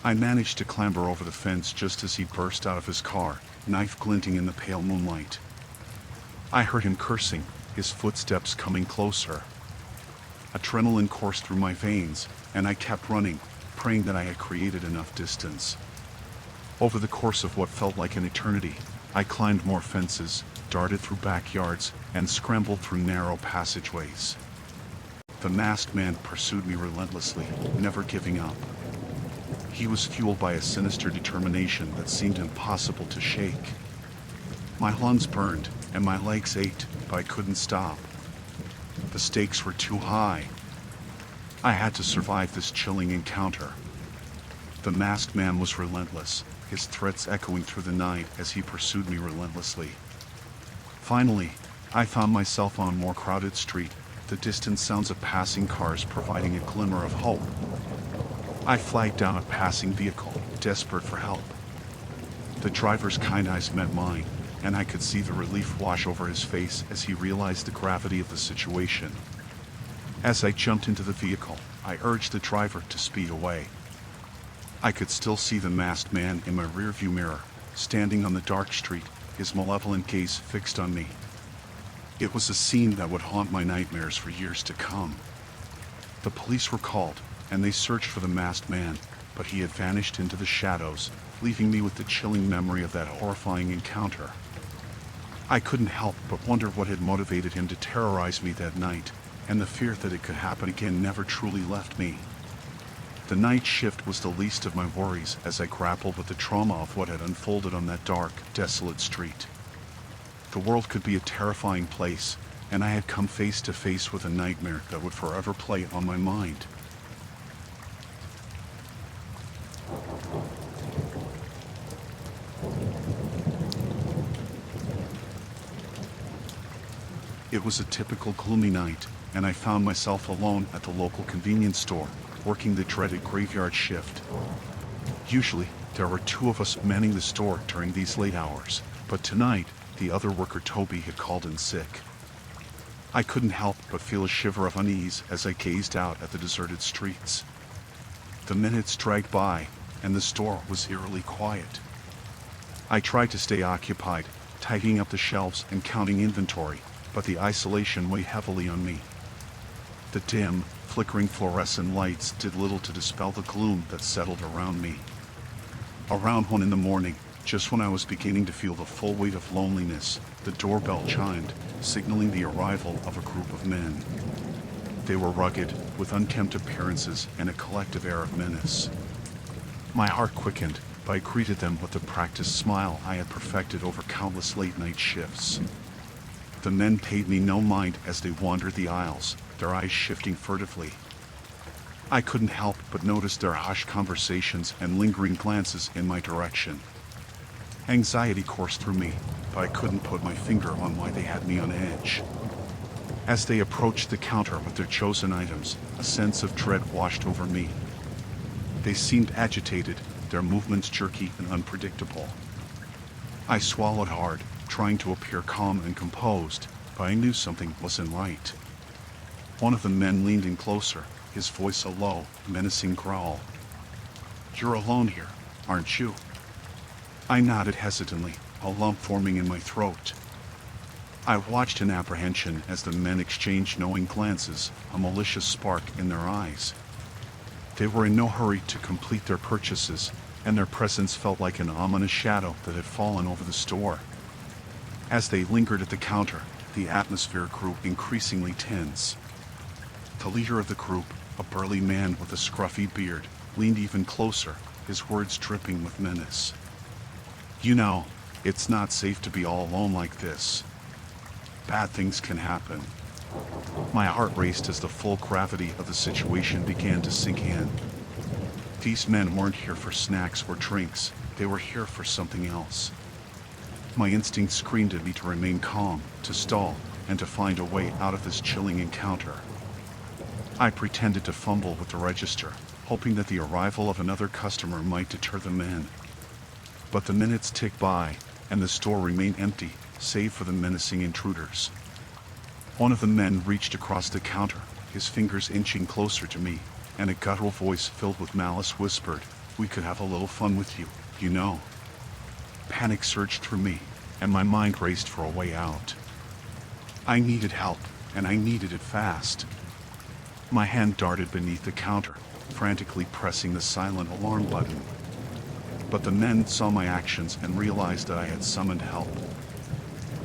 I managed to clamber over the fence just as he burst out of his car, knife glinting in the pale moonlight. I heard him cursing, his footsteps coming closer. Adrenaline coursed through my veins, and I kept running, praying that I had created enough distance. Over the course of what felt like an eternity, I climbed more fences, darted through backyards, and scrambled through narrow passageways. The masked man pursued me relentlessly, never giving up. He was fueled by a sinister determination that seemed impossible to shake. My lungs burned, and my legs ached, but I couldn't stop. The stakes were too high. I had to survive this chilling encounter. The masked man was relentless, his threats echoing through the night as he pursued me relentlessly. Finally, I found myself on a more crowded street, the distant sounds of passing cars providing a glimmer of hope. I flagged down a passing vehicle, desperate for help. The driver's kind eyes met mine, and I could see the relief wash over his face as he realized the gravity of the situation. As I jumped into the vehicle, I urged the driver to speed away. I could still see the masked man in my rearview mirror, standing on the dark street, his malevolent gaze fixed on me. It was a scene that would haunt my nightmares for years to come. The police were called, and they searched for the masked man, but he had vanished into the shadows, leaving me with the chilling memory of that horrifying encounter. I couldn't help but wonder what had motivated him to terrorize me that night, and the fear that it could happen again never truly left me. The night shift was the least of my worries as I grappled with the trauma of what had unfolded on that dark, desolate street. The world could be a terrifying place, and I had come face to face with a nightmare that would forever play on my mind. It was a typical gloomy night, and I found myself alone at the local convenience store, working the dreaded graveyard shift. Usually, there were two of us manning the store during these late hours, but tonight, the other worker Toby had called in sick. I couldn't help but feel a shiver of unease as I gazed out at the deserted streets. The minutes dragged by, and the store was eerily quiet. I tried to stay occupied, tidying up the shelves and counting inventory, but the isolation weighed heavily on me. The dim, flickering fluorescent lights did little to dispel the gloom that settled around me. Around 1 in the morning, just when I was beginning to feel the full weight of loneliness, the doorbell chimed, signaling the arrival of a group of men. They were rugged, with unkempt appearances and a collective air of menace. My heart quickened, but I greeted them with the practiced smile I had perfected over countless late-night shifts. The men paid me no mind as they wandered the aisles, their eyes shifting furtively. I couldn't help but notice their hushed conversations and lingering glances in my direction. Anxiety coursed through me, but I couldn't put my finger on why they had me on edge. As they approached the counter with their chosen items, a sense of dread washed over me. They seemed agitated, their movements jerky and unpredictable. I swallowed hard, trying to appear calm and composed, but I knew something wasn't right. One of the men leaned in closer, his voice a low, menacing growl. "You're alone here, aren't you?" I nodded hesitantly, a lump forming in my throat. I watched in apprehension as the men exchanged knowing glances, a malicious spark in their eyes. They were in no hurry to complete their purchases, and their presence felt like an ominous shadow that had fallen over the store. As they lingered at the counter, the atmosphere grew increasingly tense. The leader of the group, a burly man with a scruffy beard, leaned even closer, his words dripping with menace. "You know, it's not safe to be all alone like this. Bad things can happen." My heart raced as the full gravity of the situation began to sink in. These men weren't here for snacks or drinks, they were here for something else. My instinct screamed at me to remain calm, to stall, and to find a way out of this chilling encounter. I pretended to fumble with the register, hoping that the arrival of another customer might deter the men. But the minutes ticked by, and the store remained empty, save for the menacing intruders. One of the men reached across the counter, his fingers inching closer to me, and a guttural voice filled with malice whispered, "We could have a little fun with you, you know." Panic surged through me, and my mind raced for a way out. I needed help, and I needed it fast. My hand darted beneath the counter, frantically pressing the silent alarm button. But the men saw my actions and realized that I had summoned help.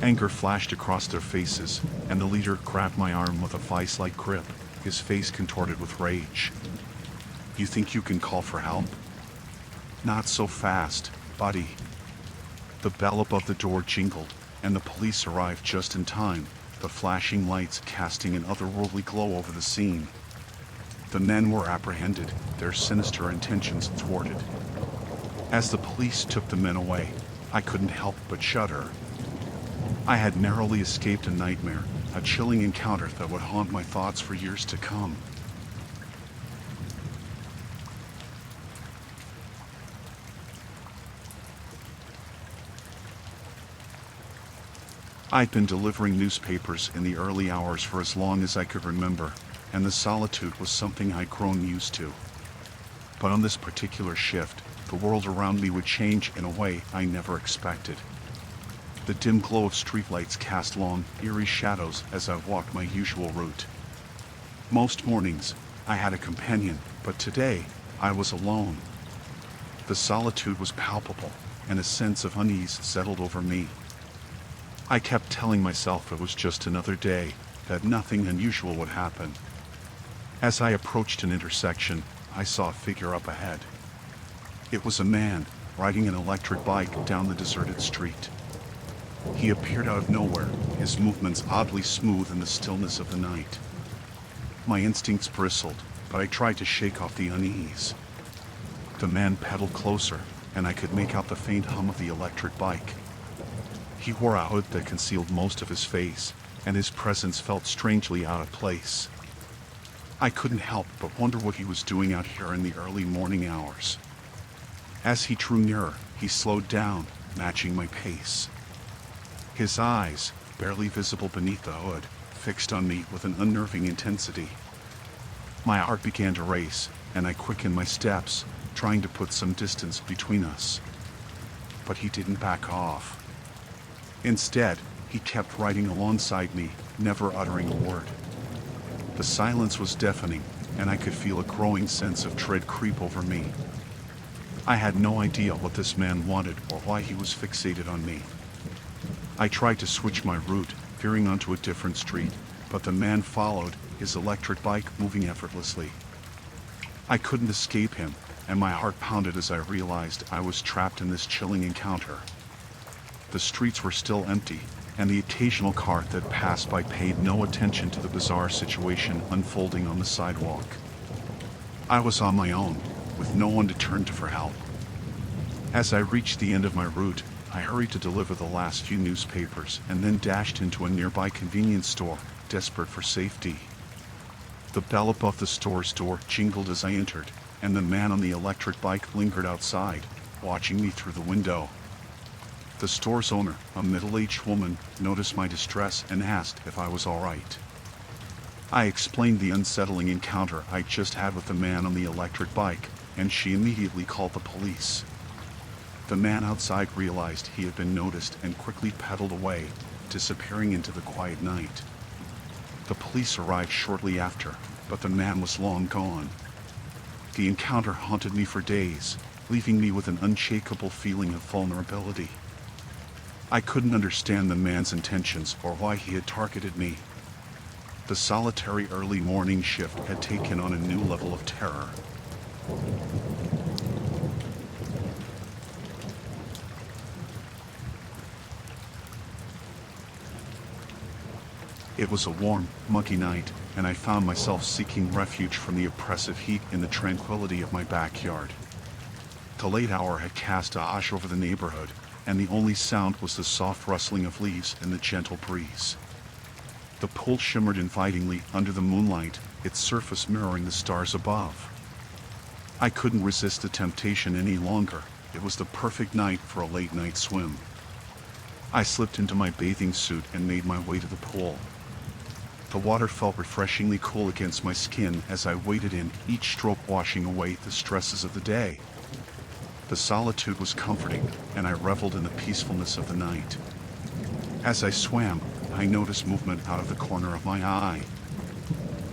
Anger flashed across their faces, and the leader grabbed my arm with a vice-like grip, his face contorted with rage. "You think you can call for help? Not so fast, buddy." The bell above the door jingled, and the police arrived just in time, the flashing lights casting an otherworldly glow over the scene. The men were apprehended, their sinister intentions thwarted. As the police took the men away, I couldn't help but shudder. I had narrowly escaped a nightmare, a chilling encounter that would haunt my thoughts for years to come. I'd been delivering newspapers in the early hours for as long as I could remember, and the solitude was something I'd grown used to. But on this particular shift, the world around me would change in a way I never expected. The dim glow of streetlights cast long, eerie shadows as I walked my usual route. Most mornings, I had a companion, but today, I was alone. The solitude was palpable, and a sense of unease settled over me. I kept telling myself it was just another day, that nothing unusual would happen. As I approached an intersection, I saw a figure up ahead. It was a man, riding an electric bike down the deserted street. He appeared out of nowhere, his movements oddly smooth in the stillness of the night. My instincts bristled, but I tried to shake off the unease. The man pedaled closer, and I could make out the faint hum of the electric bike. He wore a hood that concealed most of his face, and his presence felt strangely out of place. I couldn't help but wonder what he was doing out here in the early morning hours. As he drew nearer, he slowed down, matching my pace. His eyes, barely visible beneath the hood, fixed on me with an unnerving intensity. My heart began to race, and I quickened my steps, trying to put some distance between us. But he didn't back off. Instead, he kept riding alongside me, never uttering a word. The silence was deafening, and I could feel a growing sense of dread creep over me. I had no idea what this man wanted or why he was fixated on me. I tried to switch my route, veering onto a different street, but the man followed, his electric bike moving effortlessly. I couldn't escape him, and my heart pounded as I realized I was trapped in this chilling encounter. The streets were still empty, and the occasional car that passed by paid no attention to the bizarre situation unfolding on the sidewalk. I was on my own, with no one to turn to for help. As I reached the end of my route, I hurried to deliver the last few newspapers and then dashed into a nearby convenience store, desperate for safety. The bell above the store's door jingled as I entered, and the man on the electric bike lingered outside, watching me through the window. The store's owner, a middle-aged woman, noticed my distress and asked if I was all right. I explained the unsettling encounter I just had with the man on the electric bike, and she immediately called the police. The man outside realized he had been noticed and quickly pedaled away, disappearing into the quiet night. The police arrived shortly after, but the man was long gone. The encounter haunted me for days, leaving me with an unshakable feeling of vulnerability. I couldn't understand the man's intentions or why he had targeted me. The solitary early morning shift had taken on a new level of terror. It was a warm, muggy night, and I found myself seeking refuge from the oppressive heat in the tranquility of my backyard. The late hour had cast a hush over the neighborhood, and the only sound was the soft rustling of leaves and the gentle breeze. The pool shimmered invitingly under the moonlight, its surface mirroring the stars above. I couldn't resist the temptation any longer. It was the perfect night for a late-night swim. I slipped into my bathing suit and made my way to the pool. The water felt refreshingly cool against my skin as I waded in, each stroke washing away the stresses of the day. The solitude was comforting, and I reveled in the peacefulness of the night. As I swam, I noticed movement out of the corner of my eye.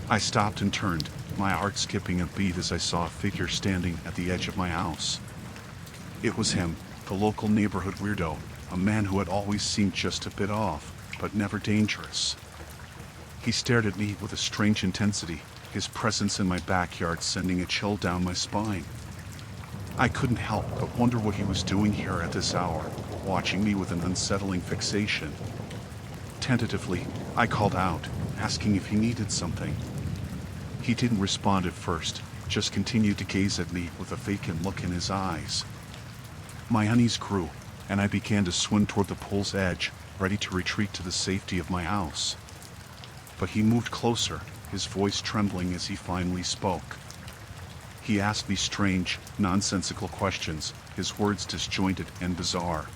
I stopped and turned, my heart skipping a beat as I saw a figure standing at the edge of my house. It was him, the local neighborhood weirdo, a man who had always seemed just a bit off, but never dangerous. He stared at me with a strange intensity, his presence in my backyard sending a chill down my spine. I couldn't help but wonder what he was doing here at this hour, watching me with an unsettling fixation. Tentatively, I called out, asking if he needed something. He didn't respond at first, just continued to gaze at me with a vacant look in his eyes. My unease grew, and I began to swim toward the pool's edge, ready to retreat to the safety of my house. But he moved closer, his voice trembling as he finally spoke. He asked me strange, nonsensical questions, his words disjointed and bizarre.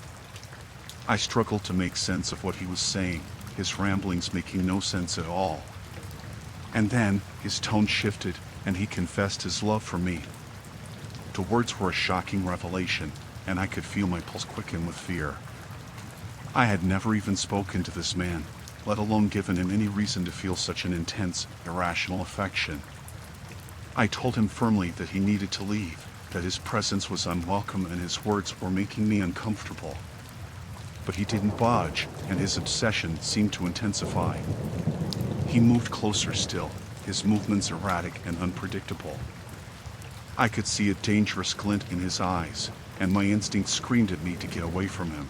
I struggled to make sense of what he was saying, his ramblings making no sense at all. And then, his tone shifted, and he confessed his love for me. The words were a shocking revelation, and I could feel my pulse quicken with fear. I had never even spoken to this man, let alone given him any reason to feel such an intense, irrational affection. I told him firmly that he needed to leave, that his presence was unwelcome and his words were making me uncomfortable. But he didn't budge, and his obsession seemed to intensify. He moved closer still, his movements erratic and unpredictable. I could see a dangerous glint in his eyes, and my instinct screamed at me to get away from him.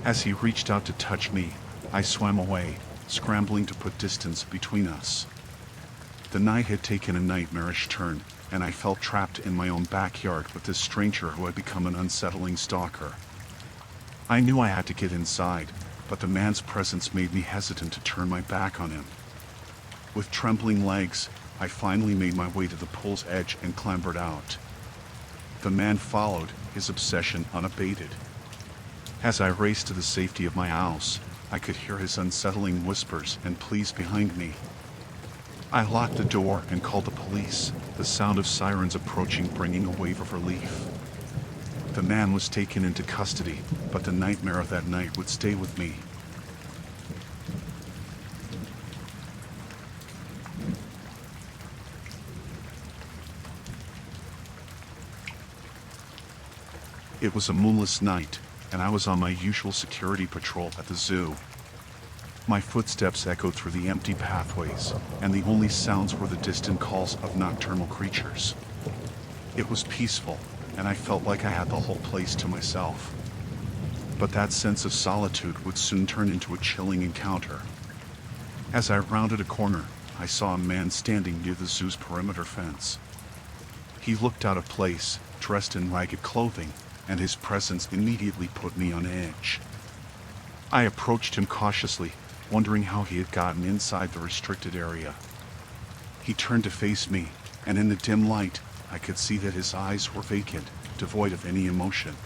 As he reached out to touch me, I swam away, scrambling to put distance between us. The night had taken a nightmarish turn, and I felt trapped in my own backyard with this stranger who had become an unsettling stalker. I knew I had to get inside, but the man's presence made me hesitant to turn my back on him. With trembling legs, I finally made my way to the pool's edge and clambered out. The man followed, his obsession unabated. As I raced to the safety of my house, I could hear his unsettling whispers and pleas behind me. I locked the door and called the police, the sound of sirens approaching bringing a wave of relief. The man was taken into custody, but the nightmare of that night would stay with me. It was a moonless night, and I was on my usual security patrol at the zoo. My footsteps echoed through the empty pathways, and the only sounds were the distant calls of nocturnal creatures. It was peaceful, and I felt like I had the whole place to myself. But that sense of solitude would soon turn into a chilling encounter. As I rounded a corner, I saw a man standing near the zoo's perimeter fence. He looked out of place, dressed in ragged clothing, and his presence immediately put me on edge. I approached him cautiously, wondering how he had gotten inside the restricted area. He turned to face me, and in the dim light, I could see that his eyes were vacant, devoid of any emotion.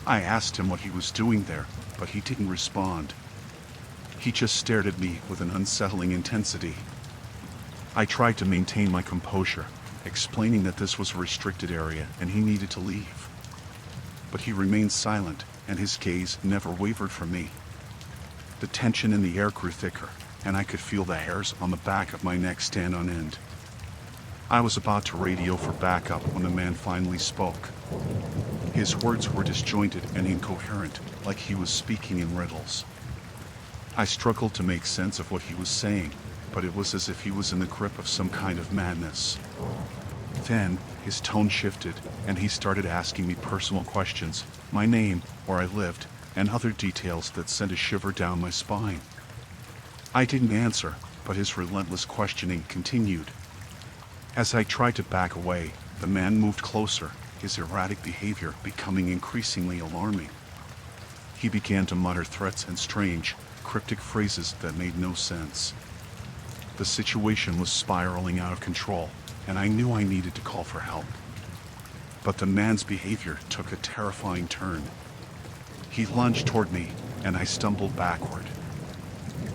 I asked him what he was doing there, but he didn't respond. He just stared at me with an unsettling intensity. I tried to maintain my composure, explaining that this was a restricted area and he needed to leave. But he remained silent, and his gaze never wavered from me. The tension in the air grew thicker, and I could feel the hairs on the back of my neck stand on end. I was about to radio for backup when the man finally spoke. His words were disjointed and incoherent, like he was speaking in riddles. I struggled to make sense of what he was saying, but it was as if he was in the grip of some kind of madness. Then, his tone shifted, and he started asking me personal questions, my name, where I lived, and other details that sent a shiver down my spine. I didn't answer, but his relentless questioning continued. As I tried to back away, the man moved closer, his erratic behavior becoming increasingly alarming. He began to mutter threats and strange, cryptic phrases that made no sense. The situation was spiraling out of control, and I knew I needed to call for help. But the man's behavior took a terrifying turn. He lunged toward me, and I stumbled backward.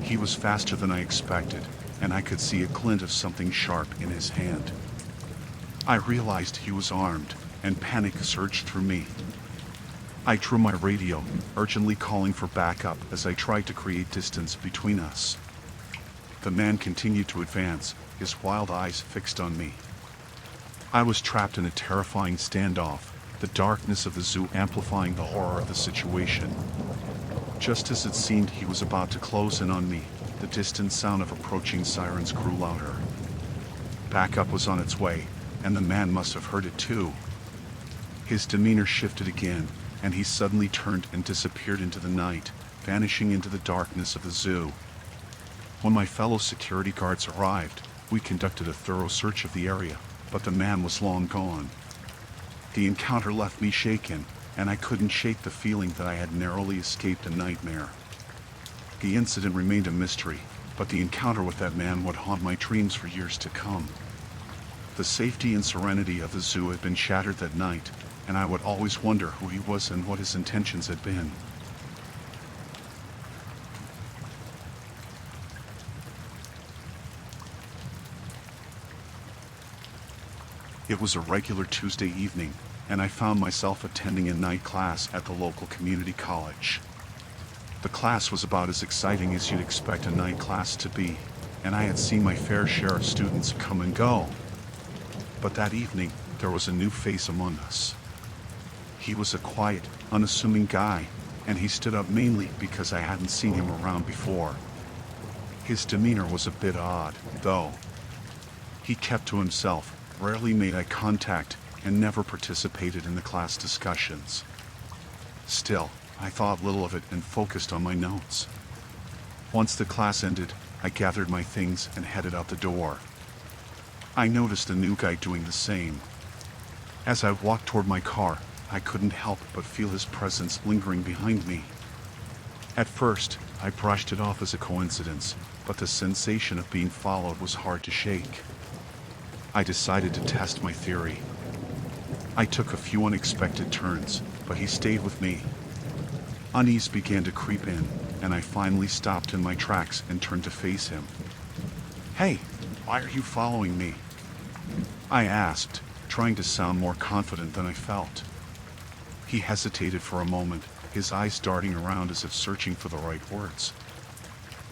He was faster than I expected, and I could see a glint of something sharp in his hand. I realized he was armed, and panic surged through me. I drew my radio, urgently calling for backup as I tried to create distance between us. The man continued to advance, his wild eyes fixed on me. I was trapped in a terrifying standoff, the darkness of the zoo amplifying the horror of the situation. Just as it seemed he was about to close in on me, the distant sound of approaching sirens grew louder. Backup was on its way, and the man must have heard it too. His demeanor shifted again, and he suddenly turned and disappeared into the night, vanishing into the darkness of the zoo. When my fellow security guards arrived, we conducted a thorough search of the area, but the man was long gone. The encounter left me shaken, and I couldn't shake the feeling that I had narrowly escaped a nightmare. The incident remained a mystery, but the encounter with that man would haunt my dreams for years to come. The safety and serenity of the zoo had been shattered that night, and I would always wonder who he was and what his intentions had been. It was a regular Tuesday evening, and I found myself attending a night class at the local community college. The class was about as exciting as you'd expect a night class to be, and I had seen my fair share of students come and go. But that evening, there was a new face among us. He was a quiet, unassuming guy, and he stood up mainly because I hadn't seen him around before. His demeanor was a bit odd, though. He kept to himself, rarely made eye contact, and never participated in the class discussions. Still, I thought little of it and focused on my notes. Once the class ended, I gathered my things and headed out the door. I noticed the new guy doing the same. As I walked toward my car, I couldn't help but feel his presence lingering behind me. At first, I brushed it off as a coincidence, but the sensation of being followed was hard to shake. I decided to test my theory. I took a few unexpected turns, but he stayed with me. Unease began to creep in, and I finally stopped in my tracks and turned to face him. "Hey, why are you following me?" I asked, trying to sound more confident than I felt. He hesitated for a moment, his eyes darting around as if searching for the right words.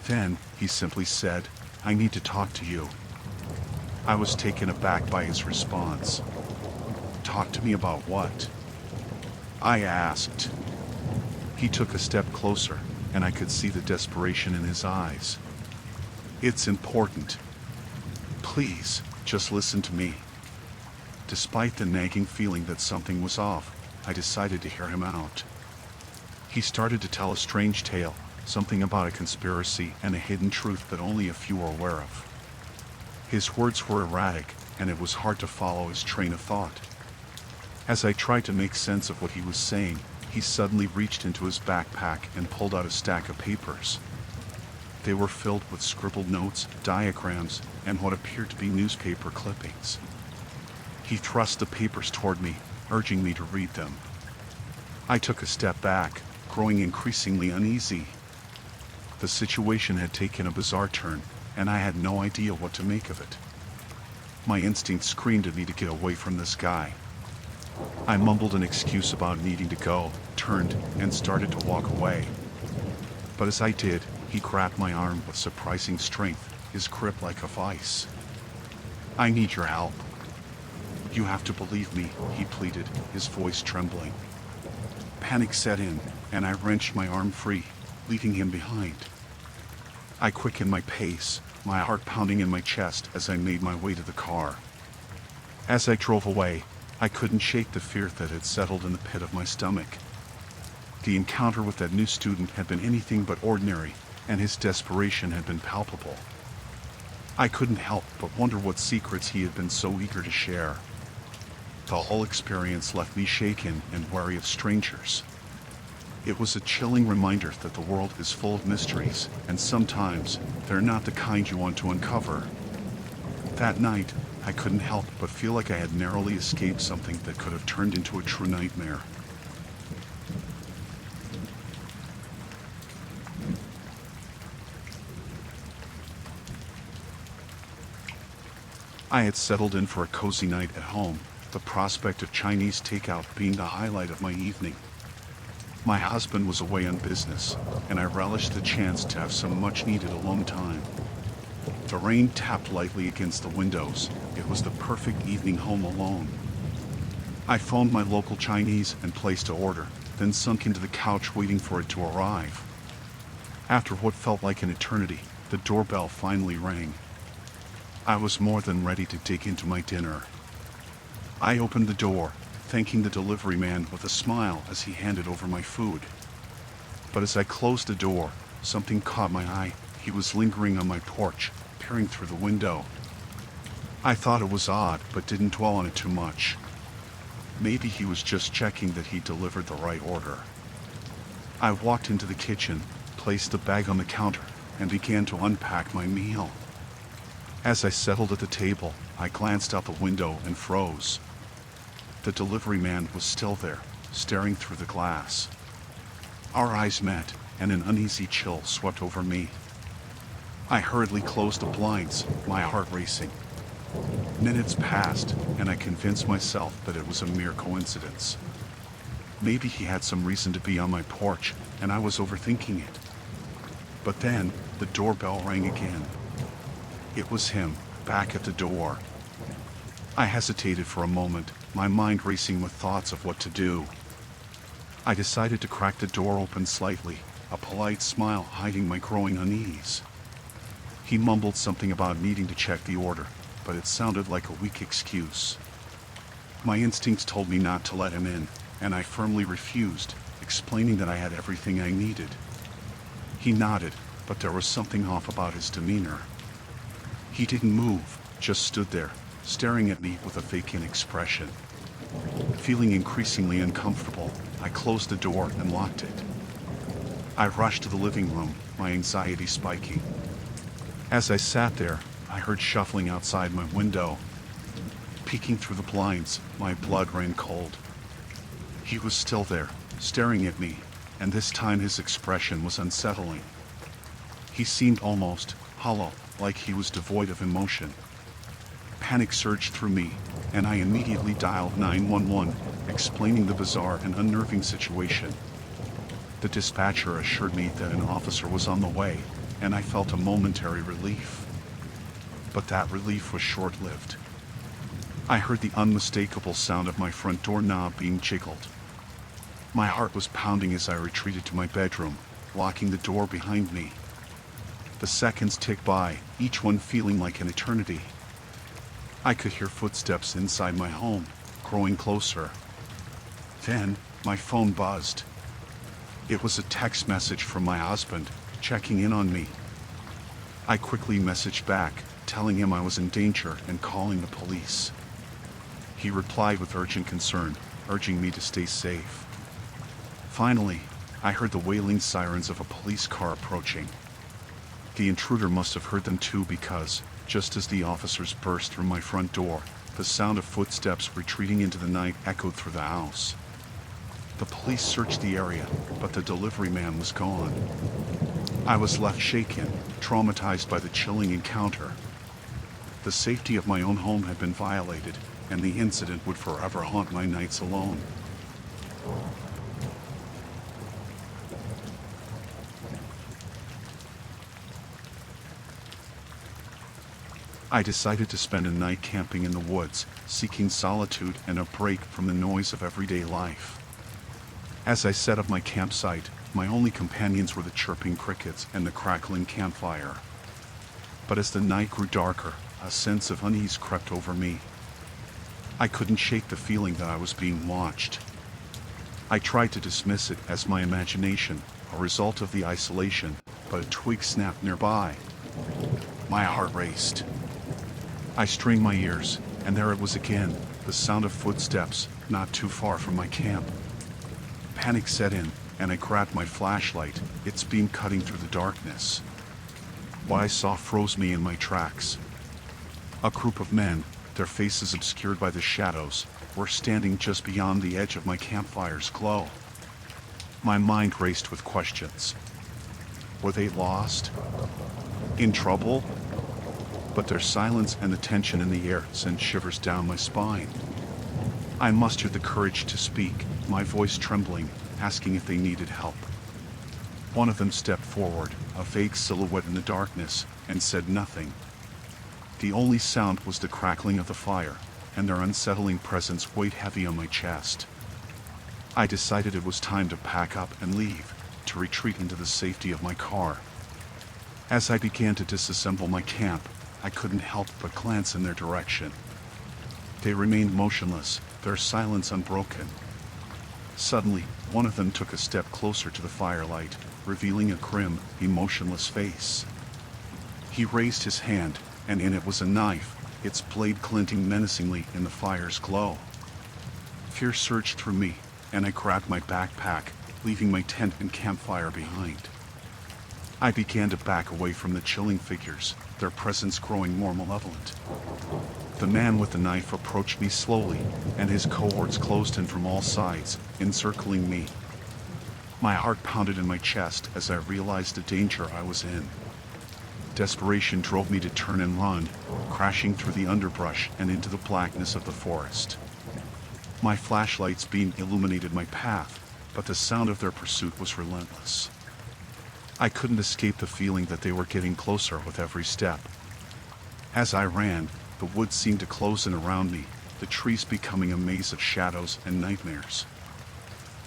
Then, he simply said, "I need to talk to you." I was taken aback by his response. "Talk to me about what?" I asked. He took a step closer, and I could see the desperation in his eyes. "It's important. Please, just listen to me." Despite the nagging feeling that something was off, I decided to hear him out. He started to tell a strange tale, something about a conspiracy and a hidden truth that only a few were aware of. His words were erratic, and it was hard to follow his train of thought. As I tried to make sense of what he was saying, he suddenly reached into his backpack and pulled out a stack of papers. They were filled with scribbled notes, diagrams, and what appeared to be newspaper clippings. He thrust the papers toward me, urging me to read them. I took a step back, growing increasingly uneasy. The situation had taken a bizarre turn, and I had no idea what to make of it. My instinct screamed at me to get away from this guy. I mumbled an excuse about needing to go, turned, and started to walk away. But as I did, he grabbed my arm with surprising strength, his grip like a vice. "I need your help. You have to believe me," he pleaded, his voice trembling. Panic set in, and I wrenched my arm free, leaving him behind. I quickened my pace, my heart pounding in my chest as I made my way to the car. As I drove away, I couldn't shake the fear that had settled in the pit of my stomach. The encounter with that new student had been anything but ordinary, and his desperation had been palpable. I couldn't help but wonder what secrets he had been so eager to share. The whole experience left me shaken and wary of strangers. It was a chilling reminder that the world is full of mysteries, and sometimes they're not the kind you want to uncover. That night, I couldn't help but feel like I had narrowly escaped something that could have turned into a true nightmare. I had settled in for a cozy night at home, the prospect of Chinese takeout being the highlight of my evening. My husband was away on business, and I relished the chance to have some much-needed alone time. The rain tapped lightly against the windows. It was the perfect evening home alone. I phoned my local Chinese and placed an order, then sunk into the couch waiting for it to arrive. After what felt like an eternity, the doorbell finally rang. I was more than ready to dig into my dinner. I opened the door, thanking the delivery man with a smile as he handed over my food. But as I closed the door, something caught my eye. He was lingering on my porch, peering through the window. I thought it was odd, but didn't dwell on it too much. Maybe he was just checking that he delivered the right order. I walked into the kitchen, placed the bag on the counter, and began to unpack my meal. As I settled at the table, I glanced out the window and froze. The delivery man was still there, staring through the glass. Our eyes met, and an uneasy chill swept over me. I hurriedly closed the blinds, my heart racing. Minutes passed, and I convinced myself that it was a mere coincidence. Maybe he had some reason to be on my porch, and I was overthinking it. But then, the doorbell rang again. It was him, back at the door. I hesitated for a moment, my mind racing with thoughts of what to do. I decided to crack the door open slightly, a polite smile hiding my growing unease. He mumbled something about needing to check the order, but it sounded like a weak excuse. My instincts told me not to let him in, and I firmly refused, explaining that I had everything I needed. He nodded, but there was something off about his demeanor. He didn't move, just stood there, staring at me with a vacant expression. Feeling increasingly uncomfortable, I closed the door and locked it. I rushed to the living room, my anxiety spiking. As I sat there, I heard shuffling outside my window. Peeking through the blinds, my blood ran cold. He was still there, staring at me, and this time his expression was unsettling. He seemed almost hollow, like he was devoid of emotion. Panic surged through me, and I immediately dialed 911, explaining the bizarre and unnerving situation. The dispatcher assured me that an officer was on the way, and I felt a momentary relief. But that relief was short-lived. I heard the unmistakable sound of my front door knob being jiggled. My heart was pounding as I retreated to my bedroom, locking the door behind me. The seconds ticked by, each one feeling like an eternity. I could hear footsteps inside my home, growing closer. Then, my phone buzzed. It was a text message from my husband, checking in on me. I quickly messaged back, telling him I was in danger and calling the police. He replied with urgent concern, urging me to stay safe. Finally, I heard the wailing sirens of a police car approaching. The intruder must have heard them too because, just as the officers burst through my front door, the sound of footsteps retreating into the night echoed through the house. The police searched the area, but the delivery man was gone. I was left shaken, traumatized by the chilling encounter. The safety of my own home had been violated, and the incident would forever haunt my nights alone. I decided to spend a night camping in the woods, seeking solitude and a break from the noise of everyday life. As I set up my campsite, my only companions were the chirping crickets and the crackling campfire. But as the night grew darker, a sense of unease crept over me. I couldn't shake the feeling that I was being watched. I tried to dismiss it as my imagination, a result of the isolation, but a twig snapped nearby. My heart raced. I strained my ears, and there it was again, the sound of footsteps, not too far from my camp. Panic set in, and I grabbed my flashlight, its beam cutting through the darkness. What I saw froze me in my tracks. A group of men, their faces obscured by the shadows, were standing just beyond the edge of my campfire's glow. My mind raced with questions. Were they lost? In trouble? But their silence and the tension in the air sent shivers down my spine. I mustered the courage to speak, my voice trembling, asking if they needed help. One of them stepped forward, a vague silhouette in the darkness, and said nothing. The only sound was the crackling of the fire, and their unsettling presence weighed heavy on my chest. I decided it was time to pack up and leave, to retreat into the safety of my car. As I began to disassemble my camp, I couldn't help but glance in their direction. They remained motionless, their silence unbroken. Suddenly, one of them took a step closer to the firelight, revealing a grim, emotionless face. He raised his hand, and in it was a knife, its blade glinting menacingly in the fire's glow. Fear surged through me, and I grabbed my backpack, leaving my tent and campfire behind. I began to back away from the chilling figures, their presence growing more malevolent. The man with the knife approached me slowly, and his cohorts closed in from all sides, encircling me. My heart pounded in my chest as I realized the danger I was in. Desperation drove me to turn and run, crashing through the underbrush and into the blackness of the forest. My flashlight's beam illuminated my path, but the sound of their pursuit was relentless. I couldn't escape the feeling that they were getting closer with every step. As I ran, the woods seemed to close in around me, the trees becoming a maze of shadows and nightmares.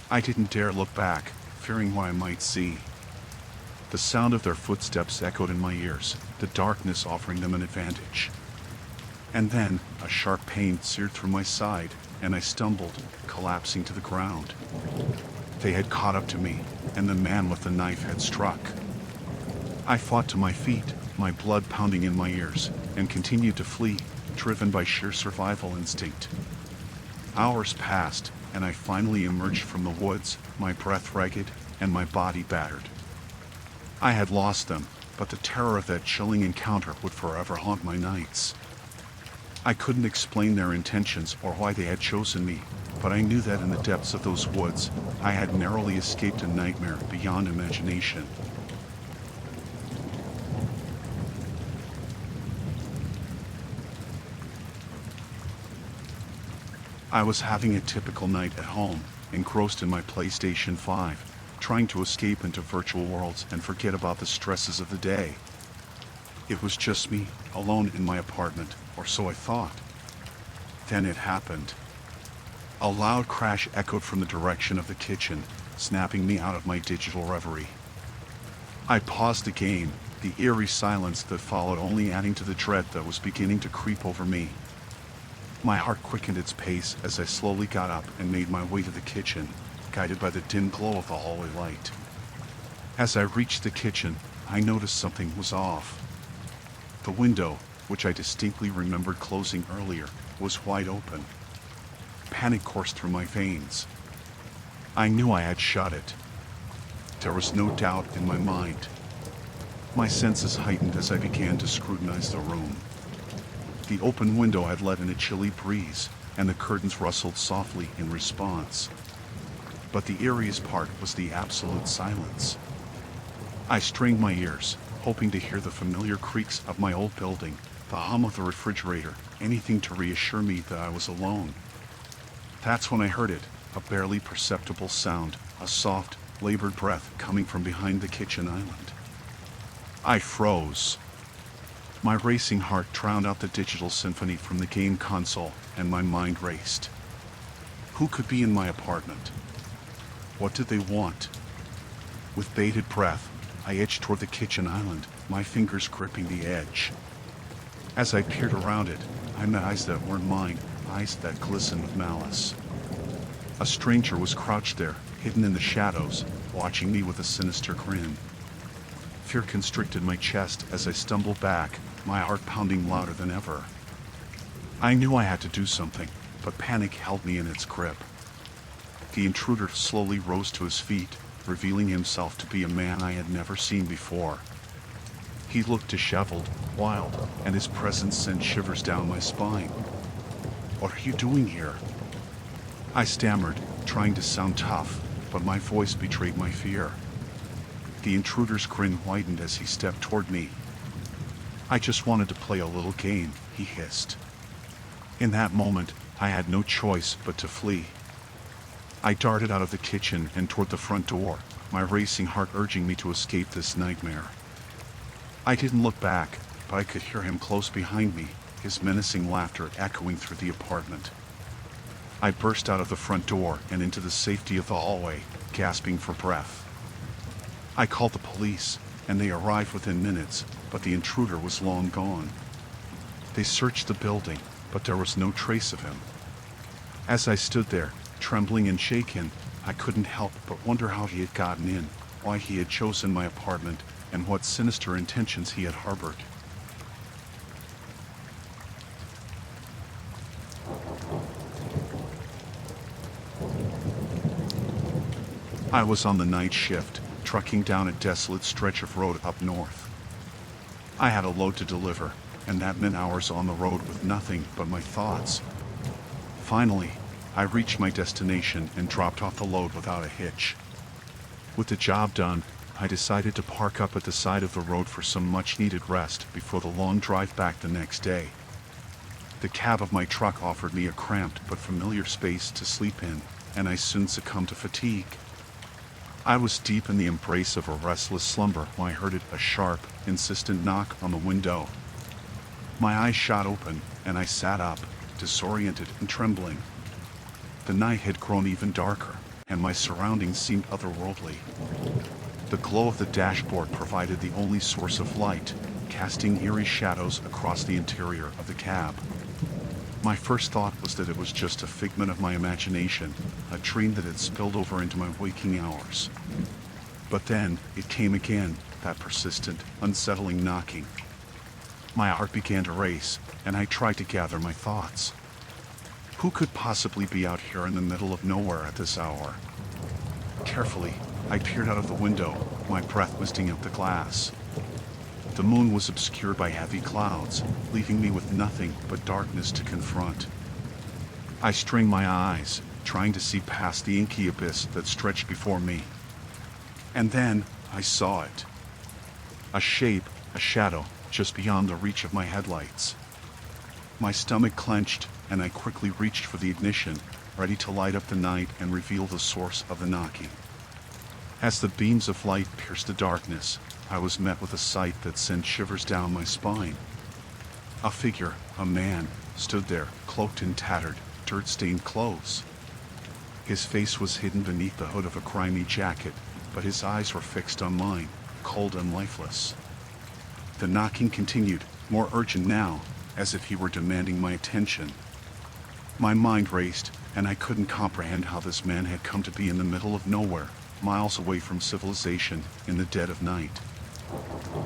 I didn't dare look back, fearing what I might see. The sound of their footsteps echoed in my ears, the darkness offering them an advantage. And then, a sharp pain seared through my side, and I stumbled, collapsing to the ground. They had caught up to me, and the man with the knife had struck. I fought to my feet, my blood pounding in my ears, and continued to flee, driven by sheer survival instinct. Hours passed, and I finally emerged from the woods, my breath ragged, and my body battered. I had lost them, but the terror of that chilling encounter would forever haunt my nights. I couldn't explain their intentions or why they had chosen me, but I knew that in the depths of those woods, I had narrowly escaped a nightmare beyond imagination. I was having a typical night at home, engrossed in my PlayStation 5, trying to escape into virtual worlds and forget about the stresses of the day. It was just me, alone in my apartment, or so I thought. Then it happened. A loud crash echoed from the direction of the kitchen, snapping me out of my digital reverie. I paused the game, the eerie silence that followed only adding to the dread that was beginning to creep over me. My heart quickened its pace as I slowly got up and made my way to the kitchen, guided by the dim glow of the hallway light. As I reached the kitchen, I noticed something was off. The window, which I distinctly remembered closing earlier, was wide open. Panic coursed through my veins. I knew I had shut it. There was no doubt in my mind. My senses heightened as I began to scrutinize the room. The open window had let in a chilly breeze, and the curtains rustled softly in response. But the eeriest part was the absolute silence. I strained my ears, hoping to hear the familiar creaks of my old building, the hum of the refrigerator, anything to reassure me that I was alone. That's when I heard it, a barely perceptible sound, a soft, labored breath coming from behind the kitchen island. I froze. My racing heart drowned out the digital symphony from the game console, and my mind raced. Who could be in my apartment? What did they want? With bated breath, I edged toward the kitchen island, my fingers gripping the edge. As I peered around it, I met eyes that weren't mine, eyes that glistened with malice. A stranger was crouched there, hidden in the shadows, watching me with a sinister grin. Fear constricted my chest as I stumbled back, my heart pounding louder than ever. I knew I had to do something, but panic held me in its grip. The intruder slowly rose to his feet, revealing himself to be a man I had never seen before. He looked disheveled, wild, and his presence sent shivers down my spine. "What are you doing here?" I stammered, trying to sound tough, but my voice betrayed my fear. The intruder's grin widened as he stepped toward me. "I just wanted to play a little game," he hissed. In that moment, I had no choice but to flee. I darted out of the kitchen and toward the front door, my racing heart urging me to escape this nightmare. I didn't look back, but I could hear him close behind me, his menacing laughter echoing through the apartment. I burst out of the front door and into the safety of the hallway, gasping for breath. I called the police, and they arrived within minutes, but the intruder was long gone. They searched the building, but there was no trace of him. As I stood there, trembling and shaken, I couldn't help but wonder how he had gotten in, why he had chosen my apartment, and what sinister intentions he had harbored. I was on the night shift, trucking down a desolate stretch of road up north. I had a load to deliver, and that meant hours on the road with nothing but my thoughts. Finally, I reached my destination and dropped off the load without a hitch. With the job done, I decided to park up at the side of the road for some much-needed rest before the long drive back the next day. The cab of my truck offered me a cramped but familiar space to sleep in, and I soon succumbed to fatigue. I was deep in the embrace of a restless slumber when I heard a sharp, insistent knock on the window. My eyes shot open, and I sat up, disoriented and trembling. The night had grown even darker, and my surroundings seemed otherworldly. The glow of the dashboard provided the only source of light, casting eerie shadows across the interior of the cab. My first thought was that it was just a figment of my imagination, a dream that had spilled over into my waking hours. But then, it came again, that persistent, unsettling knocking. My heart began to race, and I tried to gather my thoughts. Who could possibly be out here in the middle of nowhere at this hour? Carefully, I peered out of the window, my breath misting up the glass. The moon was obscured by heavy clouds, leaving me with nothing but darkness to confront. I strained my eyes, trying to see past the inky abyss that stretched before me. And then I saw it. A shape, a shadow, just beyond the reach of my headlights. My stomach clenched, and I quickly reached for the ignition, ready to light up the night and reveal the source of the knocking. As the beams of light pierced the darkness, I was met with a sight that sent shivers down my spine. A figure, a man, stood there, cloaked in tattered, dirt-stained clothes. His face was hidden beneath the hood of a grimy jacket, but his eyes were fixed on mine, cold and lifeless. The knocking continued, more urgent now, as if he were demanding my attention. My mind raced, and I couldn't comprehend how this man had come to be in the middle of nowhere, miles away from civilization, in the dead of night.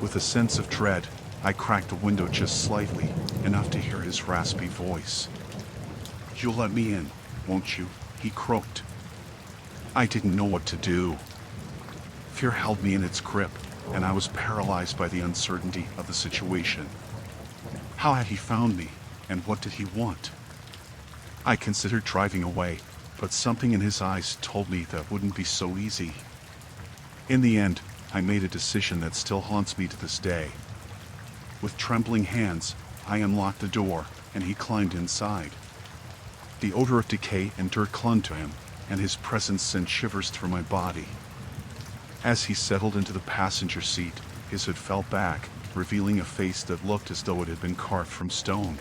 With a sense of dread, I cracked the window just slightly, enough to hear his raspy voice. "You'll let me in, won't you?" he croaked. I didn't know what to do. Fear held me in its grip, and I was paralyzed by the uncertainty of the situation. How had he found me, and what did he want? I considered driving away, but something in his eyes told me that wouldn't be so easy. In the end, I made a decision that still haunts me to this day. With trembling hands, I unlocked the door, and he climbed inside. The odor of decay and dirt clung to him, and his presence sent shivers through my body. As he settled into the passenger seat, his hood fell back, revealing a face that looked as though it had been carved from stone.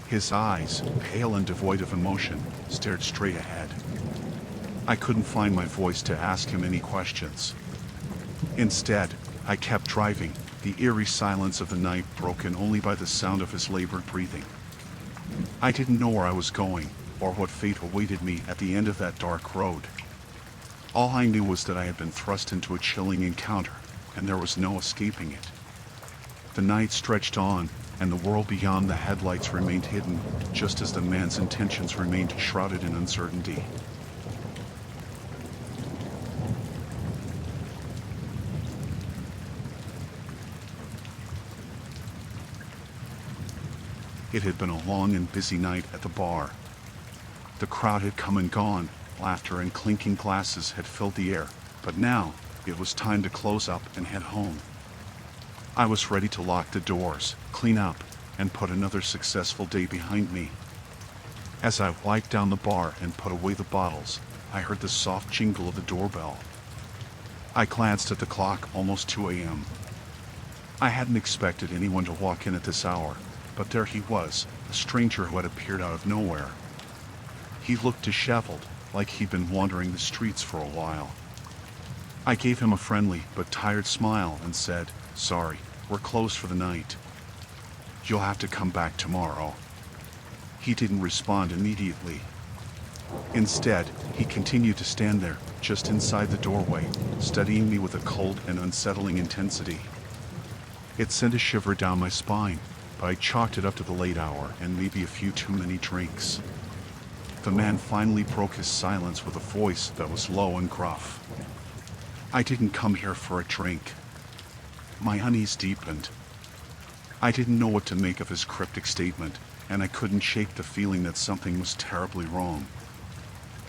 His eyes, pale and devoid of emotion, stared straight ahead. I couldn't find my voice to ask him any questions. Instead, I kept driving, the eerie silence of the night broken only by the sound of his labored breathing. I didn't know where I was going, or what fate awaited me at the end of that dark road. All I knew was that I had been thrust into a chilling encounter, and there was no escaping it. The night stretched on, and the world beyond the headlights remained hidden, just as the man's intentions remained shrouded in uncertainty. It had been a long and busy night at the bar. The crowd had come and gone, laughter and clinking glasses had filled the air, but now it was time to close up and head home. I was ready to lock the doors, clean up, and put another successful day behind me. As I wiped down the bar and put away the bottles, I heard the soft jingle of the doorbell. I glanced at the clock, almost 2 a.m. I hadn't expected anyone to walk in at this hour, but there he was, a stranger who had appeared out of nowhere. He looked disheveled, like he'd been wandering the streets for a while. I gave him a friendly but tired smile and said, "Sorry, we're closed for the night. You'll have to come back tomorrow." He didn't respond immediately. Instead, he continued to stand there, just inside the doorway, studying me with a cold and unsettling intensity. It sent a shiver down my spine, but I chalked it up to the late hour and maybe a few too many drinks. The man finally broke his silence with a voice that was low and gruff. "I didn't come here for a drink." My unease deepened. I didn't know what to make of his cryptic statement, and I couldn't shake the feeling that something was terribly wrong.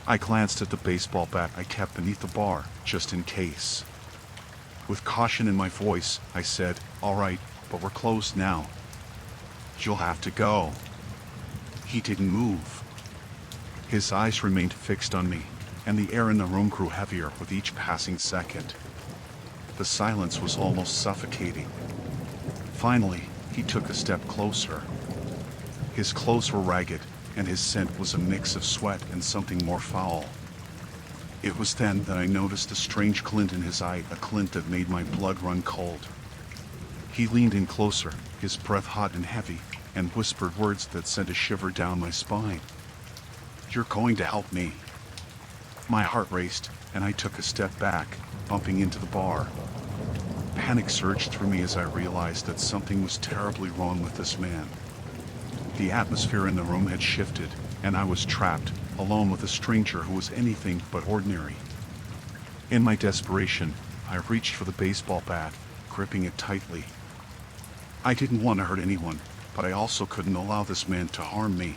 I glanced at the baseball bat I kept beneath the bar, just in case. With caution in my voice, I said, "All right, but we're closed now. You'll have to go." He didn't move. His eyes remained fixed on me, and the air in the room grew heavier with each passing second. The silence was almost suffocating. Finally, he took a step closer. His clothes were ragged, and his scent was a mix of sweat and something more foul. It was then that I noticed a strange glint in his eye, a glint that made my blood run cold. He leaned in closer, his breath hot and heavy, and whispered words that sent a shiver down my spine. "You're going to help me." My heart raced, and I took a step back, bumping into the bar. Panic surged through me as I realized that something was terribly wrong with this man. The atmosphere in the room had shifted, and I was trapped, alone with a stranger who was anything but ordinary. In my desperation, I reached for the baseball bat, gripping it tightly. I didn't want to hurt anyone, but I also couldn't allow this man to harm me.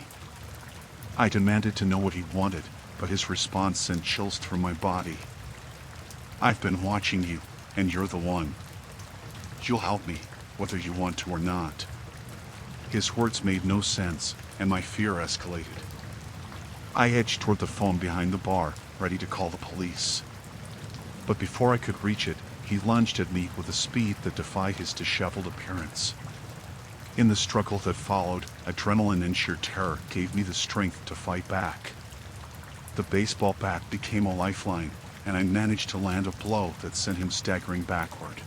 I demanded to know what he wanted, but his response sent chills through my body. "I've been watching you, and you're the one. You'll help me, whether you want to or not." His words made no sense, and my fear escalated. I edged toward the phone behind the bar, ready to call the police. But before I could reach it, he lunged at me with a speed that defied his disheveled appearance. In the struggle that followed, adrenaline and sheer terror gave me the strength to fight back. The baseball bat became a lifeline, and I managed to land a blow that sent him staggering backward.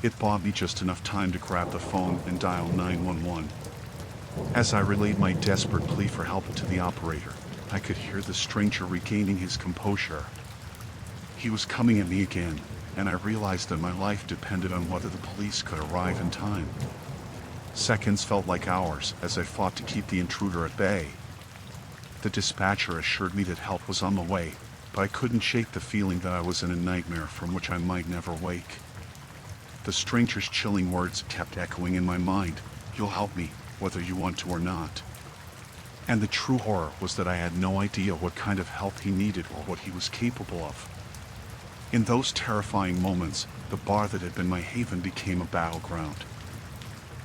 It bought me just enough time to grab the phone and dial 911. As I relayed my desperate plea for help to the operator, I could hear the stranger regaining his composure. He was coming at me again, and I realized that my life depended on whether the police could arrive in time. Seconds felt like hours as I fought to keep the intruder at bay. The dispatcher assured me that help was on the way, but I couldn't shake the feeling that I was in a nightmare from which I might never wake. The stranger's chilling words kept echoing in my mind, "You'll help me, whether you want to or not." And the true horror was that I had no idea what kind of help he needed or what he was capable of. In those terrifying moments, the bar that had been my haven became a battleground.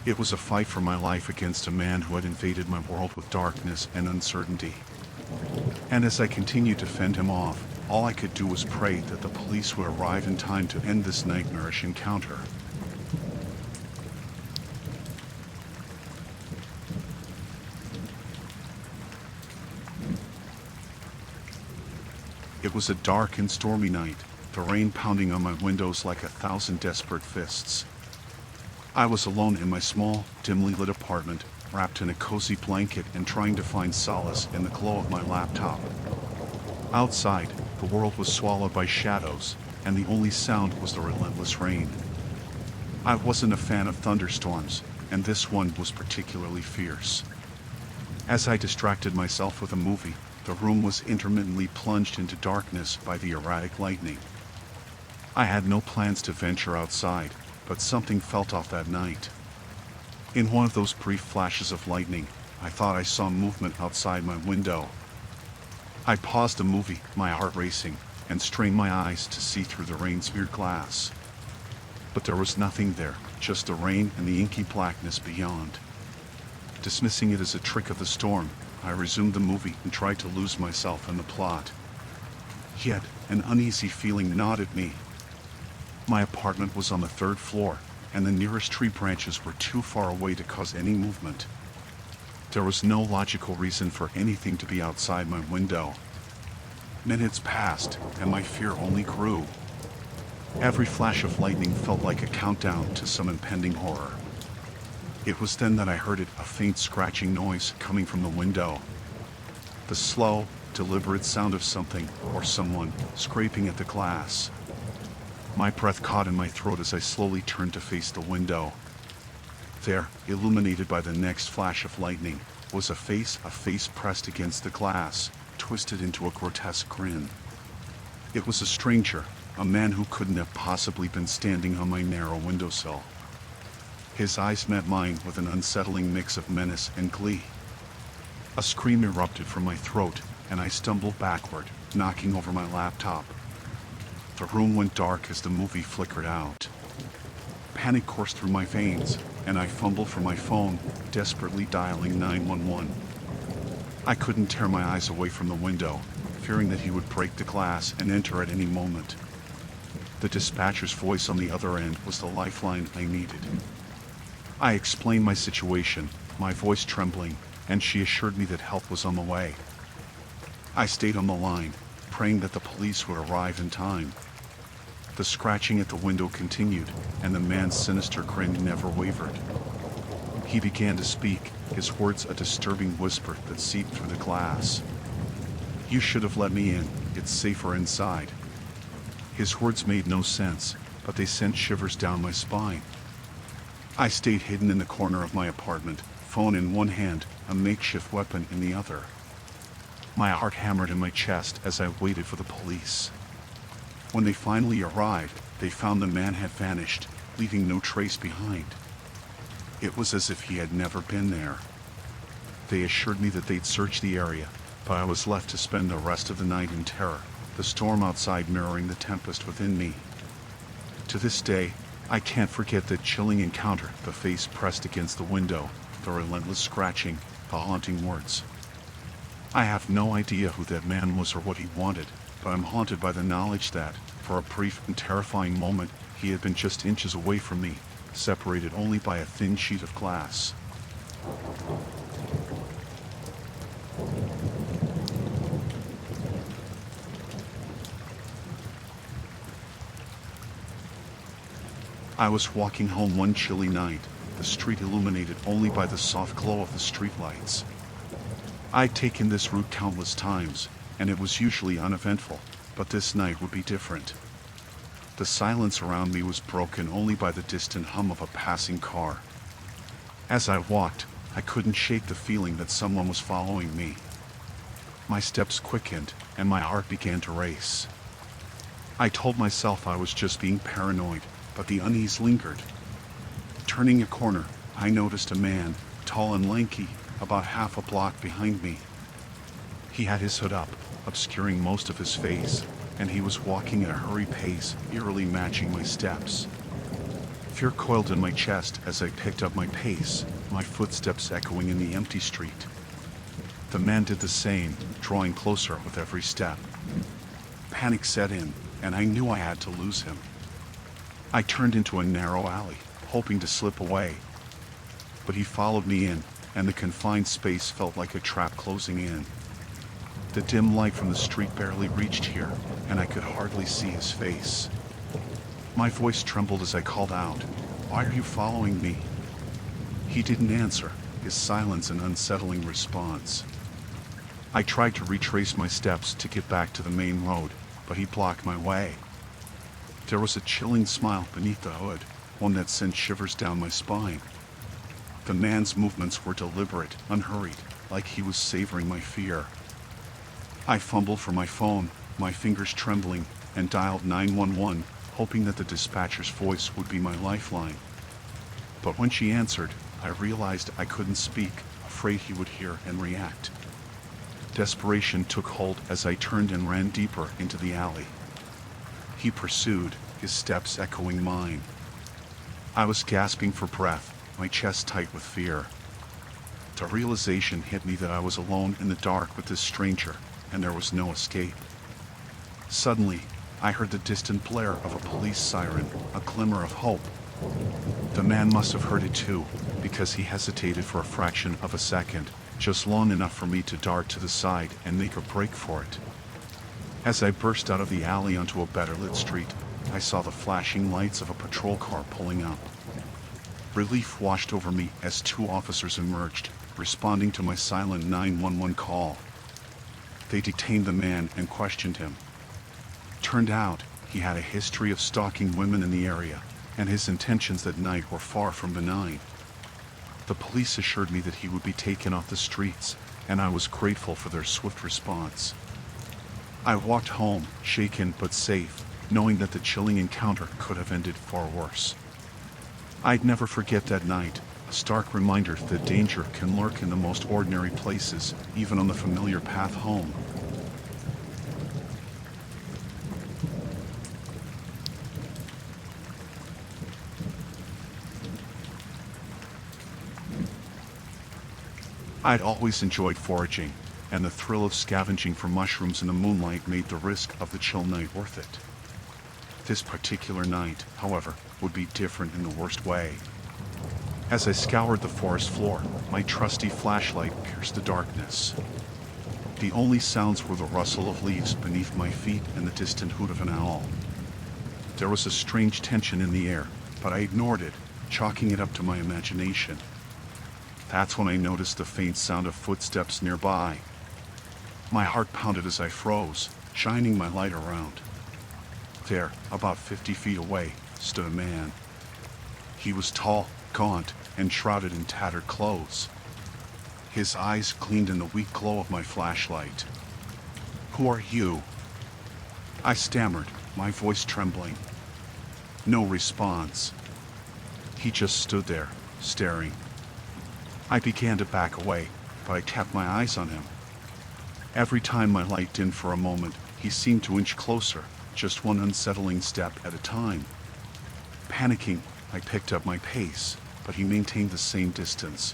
It was a fight for my life against a man who had invaded my world with darkness and uncertainty. And as I continued to fend him off, all I could do was pray that the police would arrive in time to end this nightmarish encounter. It was a dark and stormy night, the rain pounding on my windows like 1,000 desperate fists. I was alone in my small, dimly lit apartment, wrapped in a cozy blanket and trying to find solace in the glow of my laptop. Outside, the world was swallowed by shadows, and the only sound was the relentless rain. I wasn't a fan of thunderstorms, and this one was particularly fierce. As I distracted myself with a movie, the room was intermittently plunged into darkness by the erratic lightning. I had no plans to venture outside, but something felt off that night. In one of those brief flashes of lightning, I thought I saw movement outside my window. I paused the movie, my heart racing, and strained my eyes to see through the rain-smeared glass. But there was nothing there, just the rain and the inky blackness beyond. Dismissing it as a trick of the storm, I resumed the movie and tried to lose myself in the plot. Yet, an uneasy feeling gnawed at me. My apartment was on the 3rd floor, and the nearest tree branches were too far away to cause any movement. There was no logical reason for anything to be outside my window. Minutes passed, and my fear only grew. Every flash of lightning felt like a countdown to some impending horror. It was then that I heard a faint scratching noise coming from the window. The slow, deliberate sound of something, or someone, scraping at the glass. My breath caught in my throat as I slowly turned to face the window. There, illuminated by the next flash of lightning, was a face pressed against the glass, twisted into a grotesque grin. It was a stranger, a man who couldn't have possibly been standing on my narrow windowsill. His eyes met mine with an unsettling mix of menace and glee. A scream erupted from my throat, and I stumbled backward, knocking over my laptop. The room went dark as the movie flickered out. Panic coursed through my veins, and I fumbled for my phone, desperately dialing 911. I couldn't tear my eyes away from the window, fearing that he would break the glass and enter at any moment. The dispatcher's voice on the other end was the lifeline I needed. I explained my situation, my voice trembling, and she assured me that help was on the way. I stayed on the line, praying that the police would arrive in time. The scratching at the window continued, and the man's sinister grin never wavered. He began to speak, his words a disturbing whisper that seeped through the glass. "You should have let me in, it's safer inside." His words made no sense, but they sent shivers down my spine. I stayed hidden in the corner of my apartment, phone in one hand, a makeshift weapon in the other. My heart hammered in my chest as I waited for the police. When they finally arrived, they found the man had vanished, leaving no trace behind. It was as if he had never been there. They assured me that they'd searched the area, but I was left to spend the rest of the night in terror, the storm outside mirroring the tempest within me. To this day, I can't forget that chilling encounter, the face pressed against the window, the relentless scratching, the haunting words. I have no idea who that man was or what he wanted, but I'm haunted by the knowledge that, for a brief and terrifying moment, he had been just inches away from me, separated only by a thin sheet of glass. I was walking home one chilly night, the street illuminated only by the soft glow of the streetlights. I'd taken this route countless times, and it was usually uneventful, but this night would be different. The silence around me was broken only by the distant hum of a passing car. As I walked, I couldn't shake the feeling that someone was following me. My steps quickened, and my heart began to race. I told myself I was just being paranoid, but the unease lingered. Turning a corner, I noticed a man, tall and lanky, about half a block behind me. He had his hood up, obscuring most of his face, and he was walking at a hurried pace, eerily matching my steps. Fear coiled in my chest as I picked up my pace, my footsteps echoing in the empty street. The man did the same, drawing closer with every step. Panic set in, and I knew I had to lose him. I turned into a narrow alley, hoping to slip away. But he followed me in, and the confined space felt like a trap closing in. The dim light from the street barely reached here, and I could hardly see his face. My voice trembled as I called out, "Why are you following me?" He didn't answer, his silence an unsettling response. I tried to retrace my steps to get back to the main road, but he blocked my way. There was a chilling smile beneath the hood, one that sent shivers down my spine. The man's movements were deliberate, unhurried, like he was savoring my fear. I fumbled for my phone, my fingers trembling, and dialed 911, hoping that the dispatcher's voice would be my lifeline. But when she answered, I realized I couldn't speak, afraid he would hear and react. Desperation took hold as I turned and ran deeper into the alley. He pursued, his steps echoing mine. I was gasping for breath, my chest tight with fear. The realization hit me that I was alone in the dark with this stranger, and there was no escape. Suddenly, I heard the distant blare of a police siren, a glimmer of hope. The man must have heard it too, because he hesitated for a fraction of a second, just long enough for me to dart to the side and make a break for it. As I burst out of the alley onto a better lit street, I saw the flashing lights of a patrol car pulling up. Relief washed over me as two officers emerged, responding to my silent 911 call. They detained the man and questioned him. Turned out, he had a history of stalking women in the area, and his intentions that night were far from benign. The police assured me that he would be taken off the streets, and I was grateful for their swift response. I walked home, shaken but safe, knowing that the chilling encounter could have ended far worse. I'd never forget that night, a stark reminder that danger can lurk in the most ordinary places, even on the familiar path home. I'd always enjoyed foraging, and the thrill of scavenging for mushrooms in the moonlight made the risk of the chill night worth it. This particular night, however, would be different in the worst way. As I scoured the forest floor, my trusty flashlight pierced the darkness. The only sounds were the rustle of leaves beneath my feet and the distant hoot of an owl. There was a strange tension in the air, but I ignored it, chalking it up to my imagination. That's when I noticed the faint sound of footsteps nearby. My heart pounded as I froze, shining my light around. There, about 50 feet away, stood a man. He was tall, gaunt, and shrouded in tattered clothes. His eyes gleamed in the weak glow of my flashlight. "Who are you?" I stammered, my voice trembling. No response. He just stood there, staring. I began to back away, but I kept my eyes on him. Every time my light dimmed for a moment, he seemed to inch closer, just one unsettling step at a time. Panicking, I picked up my pace, but he maintained the same distance.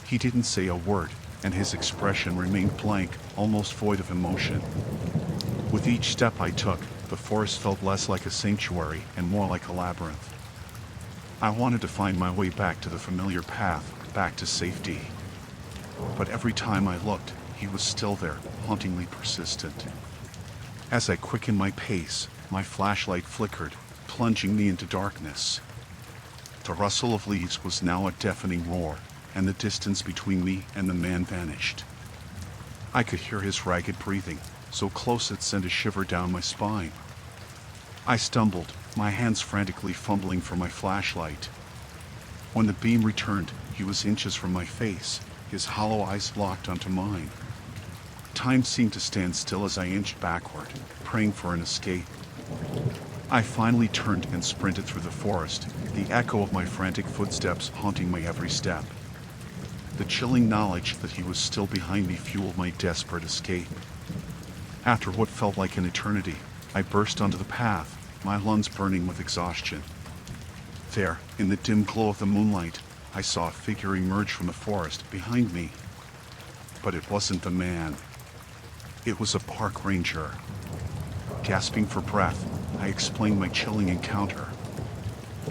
He didn't say a word, and his expression remained blank, almost void of emotion. With each step I took, the forest felt less like a sanctuary and more like a labyrinth. I wanted to find my way back to the familiar path, back to safety. But every time I looked, he was still there, hauntingly persistent. As I quickened my pace, my flashlight flickered, plunging me into darkness. The rustle of leaves was now a deafening roar, and the distance between me and the man vanished. I could hear his ragged breathing, so close it sent a shiver down my spine. I stumbled, my hands frantically fumbling for my flashlight. When the beam returned, he was inches from my face, his hollow eyes locked onto mine. Time seemed to stand still as I inched backward, praying for an escape. I finally turned and sprinted through the forest, the echo of my frantic footsteps haunting my every step. The chilling knowledge that he was still behind me fueled my desperate escape. After what felt like an eternity, I burst onto the path, my lungs burning with exhaustion. There, in the dim glow of the moonlight, I saw a figure emerge from the forest behind me. But it wasn't the man. It was a park ranger. Gasping for breath, I explained my chilling encounter.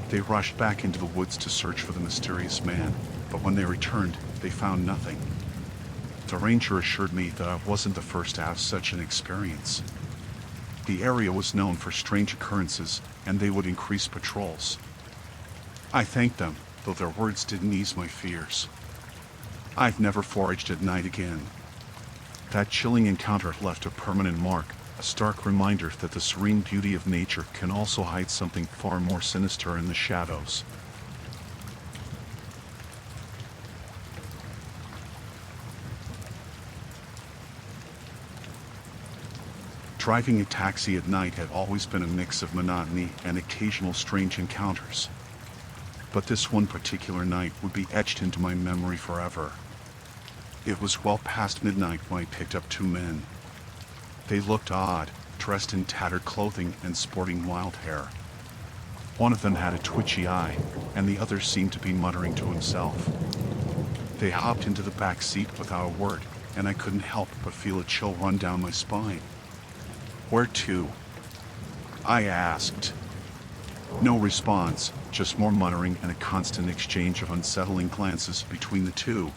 They rushed back into the woods to search for the mysterious man, but when they returned, they found nothing. The ranger assured me that I wasn't the first to have such an experience. The area was known for strange occurrences, and they would increase patrols. I thanked them, though their words didn't ease my fears. I've never foraged at night again. That chilling encounter left a permanent mark, a stark reminder that the serene beauty of nature can also hide something far more sinister in the shadows. Driving a taxi at night had always been a mix of monotony and occasional strange encounters. But this one particular night would be etched into my memory forever. It was well past midnight when I picked up two men. They looked odd, dressed in tattered clothing and sporting wild hair. One of them had a twitchy eye, and the other seemed to be muttering to himself. They hopped into the back seat without a word, and I couldn't help but feel a chill run down my spine. "Where to?" I asked. No response, just more muttering and a constant exchange of unsettling glances between the two.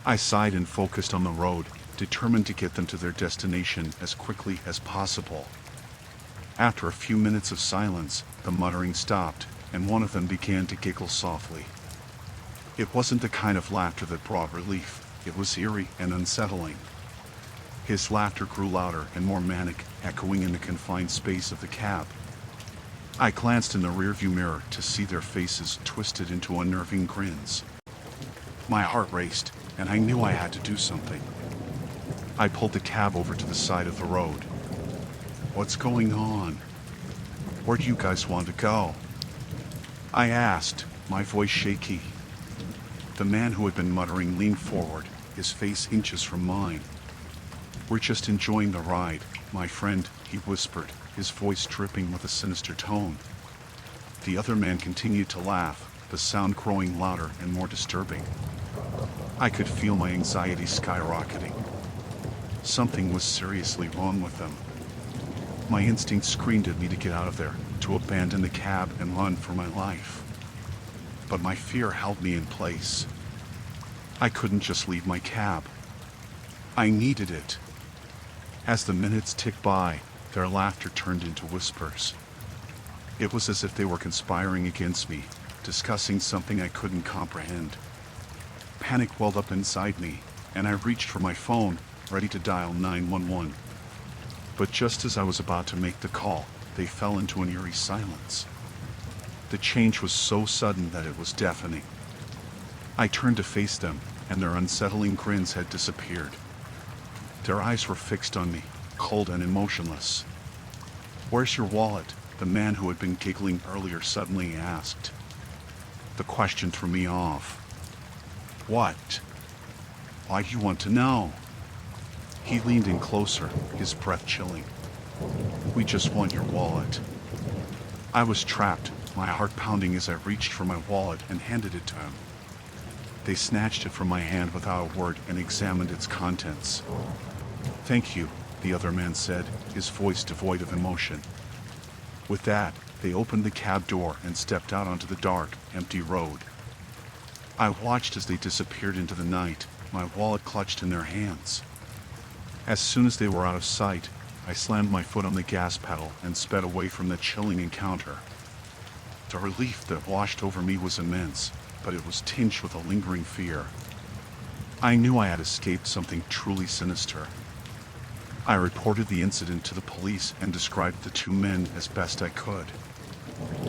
I sighed and focused on the road, determined to get them to their destination as quickly as possible. After a few minutes of silence, the muttering stopped, and one of them began to giggle softly. It wasn't the kind of laughter that brought relief, it was eerie and unsettling. His laughter grew louder and more manic, echoing in the confined space of the cab. I glanced in the rearview mirror to see their faces twisted into unnerving grins. My heart raced, and I knew I had to do something. I pulled the cab over to the side of the road. "What's going on? Where do you guys want to go?" I asked, my voice shaky. The man who had been muttering leaned forward, his face inches from mine. "We're just enjoying the ride, my friend," he whispered, his voice dripping with a sinister tone. The other man continued to laugh, the sound growing louder and more disturbing. I could feel my anxiety skyrocketing. Something was seriously wrong with them. My instinct screamed at me to get out of there, to abandon the cab and run for my life. But my fear held me in place. I couldn't just leave my cab. I needed it. As the minutes ticked by, their laughter turned into whispers. It was as if they were conspiring against me, discussing something I couldn't comprehend. Panic welled up inside me, and I reached for my phone, ready to dial 911. But just as I was about to make the call, they fell into an eerie silence. The change was so sudden that it was deafening. I turned to face them, and their unsettling grins had disappeared. Their eyes were fixed on me, cold and emotionless. "Where's your wallet?" the The man who had been giggling earlier suddenly asked. The question threw me off. What? Why do you want to know? He leaned in closer, his breath chilling. We just want your wallet. I was trapped, my heart pounding as I reached for my wallet and handed it to him. They snatched it from my hand without a word and examined its contents. Thank you, the other man said, his voice devoid of emotion. With that, they opened the cab door and stepped out onto the dark, empty road. I watched as they disappeared into the night, my wallet clutched in their hands. As soon as they were out of sight, I slammed my foot on the gas pedal and sped away from the chilling encounter. The relief that washed over me was immense, but it was tinged with a lingering fear. I knew I had escaped something truly sinister. I reported the incident to the police and described the two men as best I could.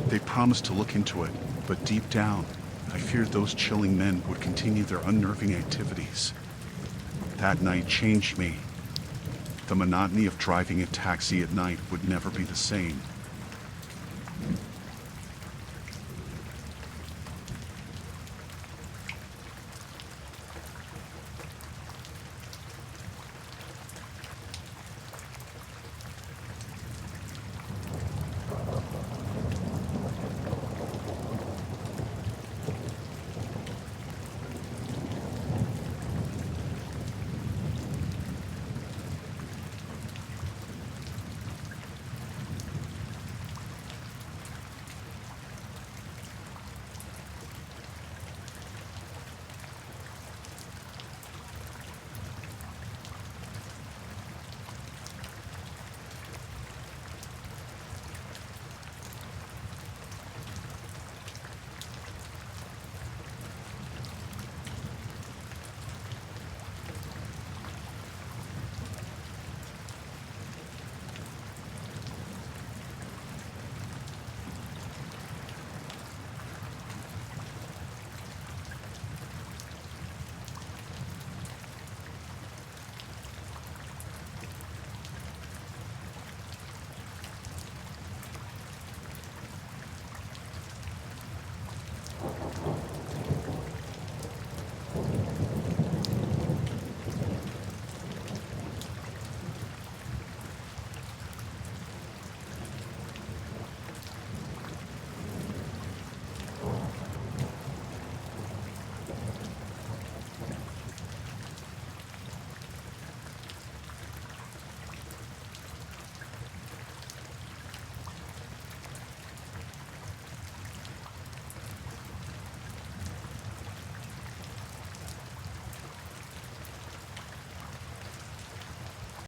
They promised to look into it, but deep down, I feared those chilling men would continue their unnerving activities. That night changed me. The monotony of driving a taxi at night would never be the same.